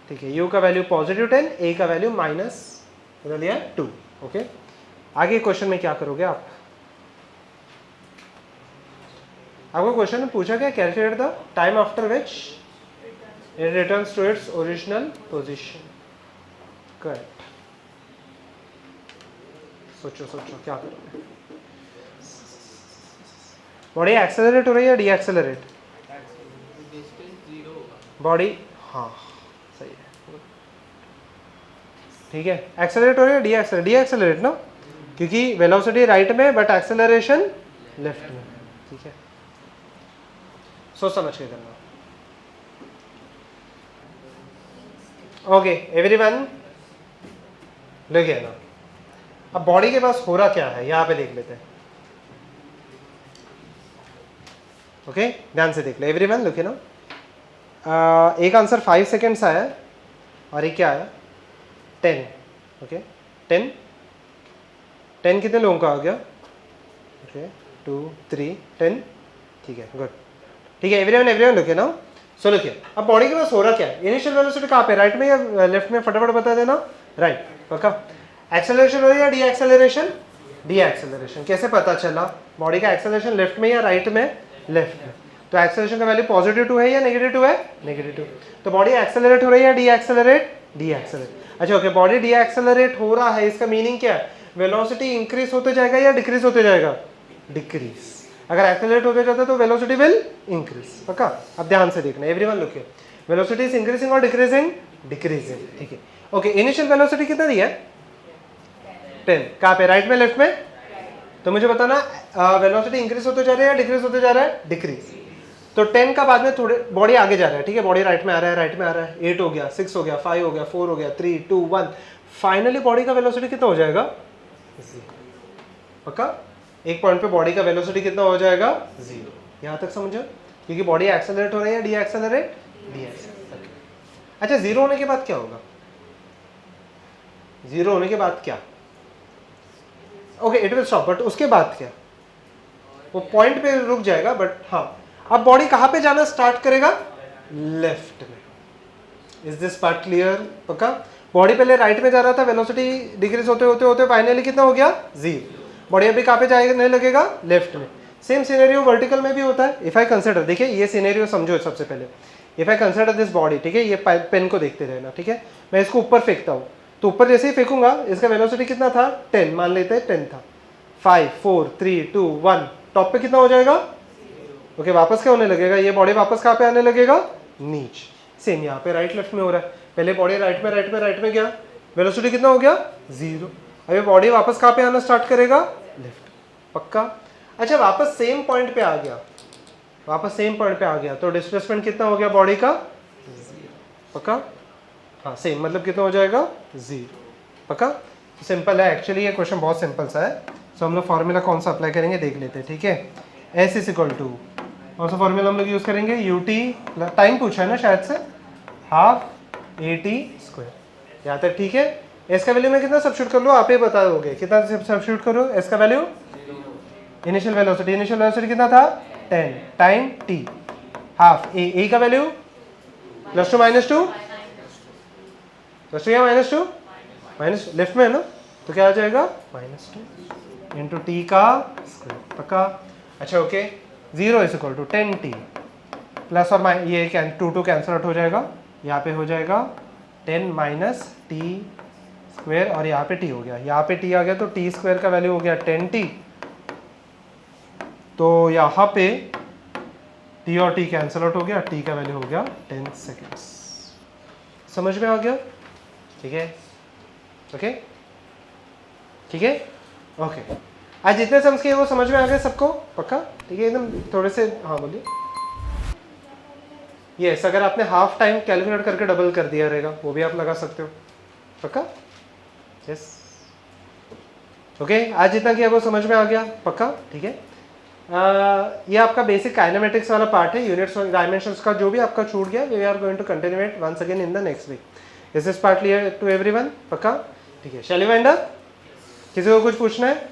ठीक है। u का वैल्यू पॉजिटिव 10, a का वैल्यू -2, ओके। आगे क्वेश्चन में क्या करोगे आप, आपको क्वेश्चन में पूछा गया calculate the time after which it returns to its original position, correct. सोचो क्या करोगे, बॉडी एक्सेलरेट हो रही है डी एक्सेलरेट, बॉडी, हाँ सही है, ठीक है, एक्सेलरेट हो रही है डी एक्सेलरेट ना, क्योंकि वेलोसिटी राइट में बट एक्सेलरेशन लेफ्ट में, ठीक है। सोच समझ के करना, ओके एवरीवन, देखिए ना, अब बॉडी के पास हो रहा क्या है यहाँ पे देख लेते हैं, ओके ध्यान से देख ले एवरीवन, देखिए ना, एक आंसर 5 सेकेंड्स आया और एक क्या आया 10, ओके 10 कितने लोगों का आ गया, ओके 2 3 10, ठीक है, गुड, ठीक है एवरीवन देखिए ना। सो देखिए अब बॉडी के पास हो रहा क्या है, इनिशियल वेलोसिटी कहाँ पे, राइट में या लेफ्ट में, फटाफट बता देना, राइट, पक्का। एक्सेलरेशन हो रही है डी एक्सेलरेशन, कैसे पता चला, बॉडी का एक्सेलरेशन लेफ्ट में या राइट में, लेफ्ट में, तो एक्सेलरेशन का वैल्यू +2 है या -2 है, -2, तो बॉडी एक्सेलरेट हो रही है डी एक्सेलरेट, अच्छा ओके, बॉडी डी एक्सेलरेट हो रहा है, इसका मीनिंग क्या है, वेलोसिटी इंक्रीज होते जाएगा या डिक्रीज होते जाएगा, डिक्रीज, अगर एक्सेलरेट होते जाता है तो वेलोसिटी विल इंक्रीज, पक्का। अब ध्यान से देखना everyone, look here, velocity is increasing और डिक्रीजिंग, ठीक है, ओके। इनिशियल वेलोसिटी कितना दिया है 10, कहाँ पे, राइट में लेफ्ट में, तो मुझे बताना वेलोसिटी इंक्रीज होते जा रहा है या डिक्रीज होते जा रहा है, डिक्रीज, तो 10 का बाद में थोड़े बॉडी आगे जा रहा है, ठीक है, बॉडी राइट में आ रहा है, 8 हो गया, 6 हो गया, 5 हो गया, 4 हो गया, 3 2 1, फाइनली बॉडी का वेलोसिटी कितना हो जाएगा, पक्का, एक पॉइंट पे बॉडी का वेलोसिटी कितना हो जाएगा 0, यहाँ तक समझो, क्योंकि बॉडी एक्सेलरेट हो रही है डी एक्सेलरेट, अच्छा 0 होने के बाद क्या होगा, 0 होने के बाद क्या, okay it will stop, but उसके बाद क्या, वो पॉइंट पे रुक जाएगा, बट हाँ अब बॉडी कहाँ पे जाना स्टार्ट करेगा, लेफ्ट में। Is this part clear? पक्का? बॉडी पहले राइट में जा रहा था, वेलोसिटी डिक्रीज होते होते होते फाइनली कितना हो गया, 0। बॉडी अभी कहाँ पे जाने लगेगा, लेफ्ट में। सेम सिनेरियो वर्टिकल में भी होता है। इफ आई कंसिडर, देखिए ये सिनेरियो समझो सबसे पहले। If I consider this body, ठीक है, ये पेन को देखते रहना, ठीक है, मैं इसको ऊपर फेंकता हूँ, तो ऊपर जैसे ही फेंकूंगा इसका वेलोसिटी कितना था, 10, मान लेते हैं 10 था। 5 4 3 2 1, टॉप पे कितना हो जाएगा, ओके, वापस क्या होने लगेगा, ये बॉडी वापस कहाँ पे आने लगेगा, नीचे। सेम यहाँ पे राइट लेफ्ट में हो रहा है, पहले बॉडी राइट में गया, वेलोसिटी कितना हो गया, 0। अभी बॉडी वापस कहाँ पे आना स्टार्ट करेगा, लेफ्ट। पक्का? अच्छा, वापस सेम पॉइंट पे आ गया, तो डिस्प्लेसमेंट कितना हो गया बॉडी का, 0। पक्का? हाँ सेम, मतलब कितना हो जाएगा, 0। पक्का? सिंपल है एक्चुअली, ये क्वेश्चन बहुत सिंपल सा है। सो हम लोग फॉर्मूला कौन सा अप्लाई करेंगे देख लेते हैं, ठीक है। एस इज इक्वल टू, कौन सा फॉर्मूला हम लोग यूज़ करेंगे, यू टी, टाइम पूछा है ना शायद से, हाफ ए टी स्क्वायर, यहाँ तक ठीक है। एस का वैल्यू में कितना सब्स्टिट्यूट कर लो, आप ही बताओगे कितना सब्स्टिट्यूट करो। एस का वैल्यू, इनिशियल वेलोसिटी कितना था, 10, टाइम टी, हाफ ए का वैल्यू +2 -2, +2 या -2, माइनस लेफ्ट में है ना, तो क्या आ जाएगा, -2 इंटू टी का स्क्वायर। पक्का? अच्छा okay, 0 is equal to 10t plus और माइनस, ये 2 कैंसिल आउट हो जाएगा, यहाँ पे हो जाएगा 10 - t स्क्वायर, और यहाँ पे t हो गया, यहाँ पे t आ गया, तो t स्क्वायर का वैल्यू हो गया 10t, तो यहाँ पे t और t कैंसिल आउट हो गया, t का वैल्यू हो गया 10 सेकेंड्स। समझ में आ गया? ठीक है, ओके, ठीक है, ओके। आज जितने सम्स किए वो समझ में आ गए सबको? पक्का? ठीक है, एकदम थोड़े से, हाँ बोलिए। यस, अगर आपने हाफ टाइम कैलकुलेट करके डबल कर दिया रहेगा, वो भी आप लगा सकते हो। पक्का? Yes, okay. आज जितना किया वो समझ में आ गया? पक्का? ठीक है। ये आपका बेसिक काइनेमेटिक्स वाला पार्ट है, यूनिट्स और डायमेंशंस का जो भी आपका छूट गया, we are going to continue it once again in the next week. Is this part clear to everyone? पक्का? ठीक है, शैल वी वाइंड अप? किसी को कुछ पूछना है?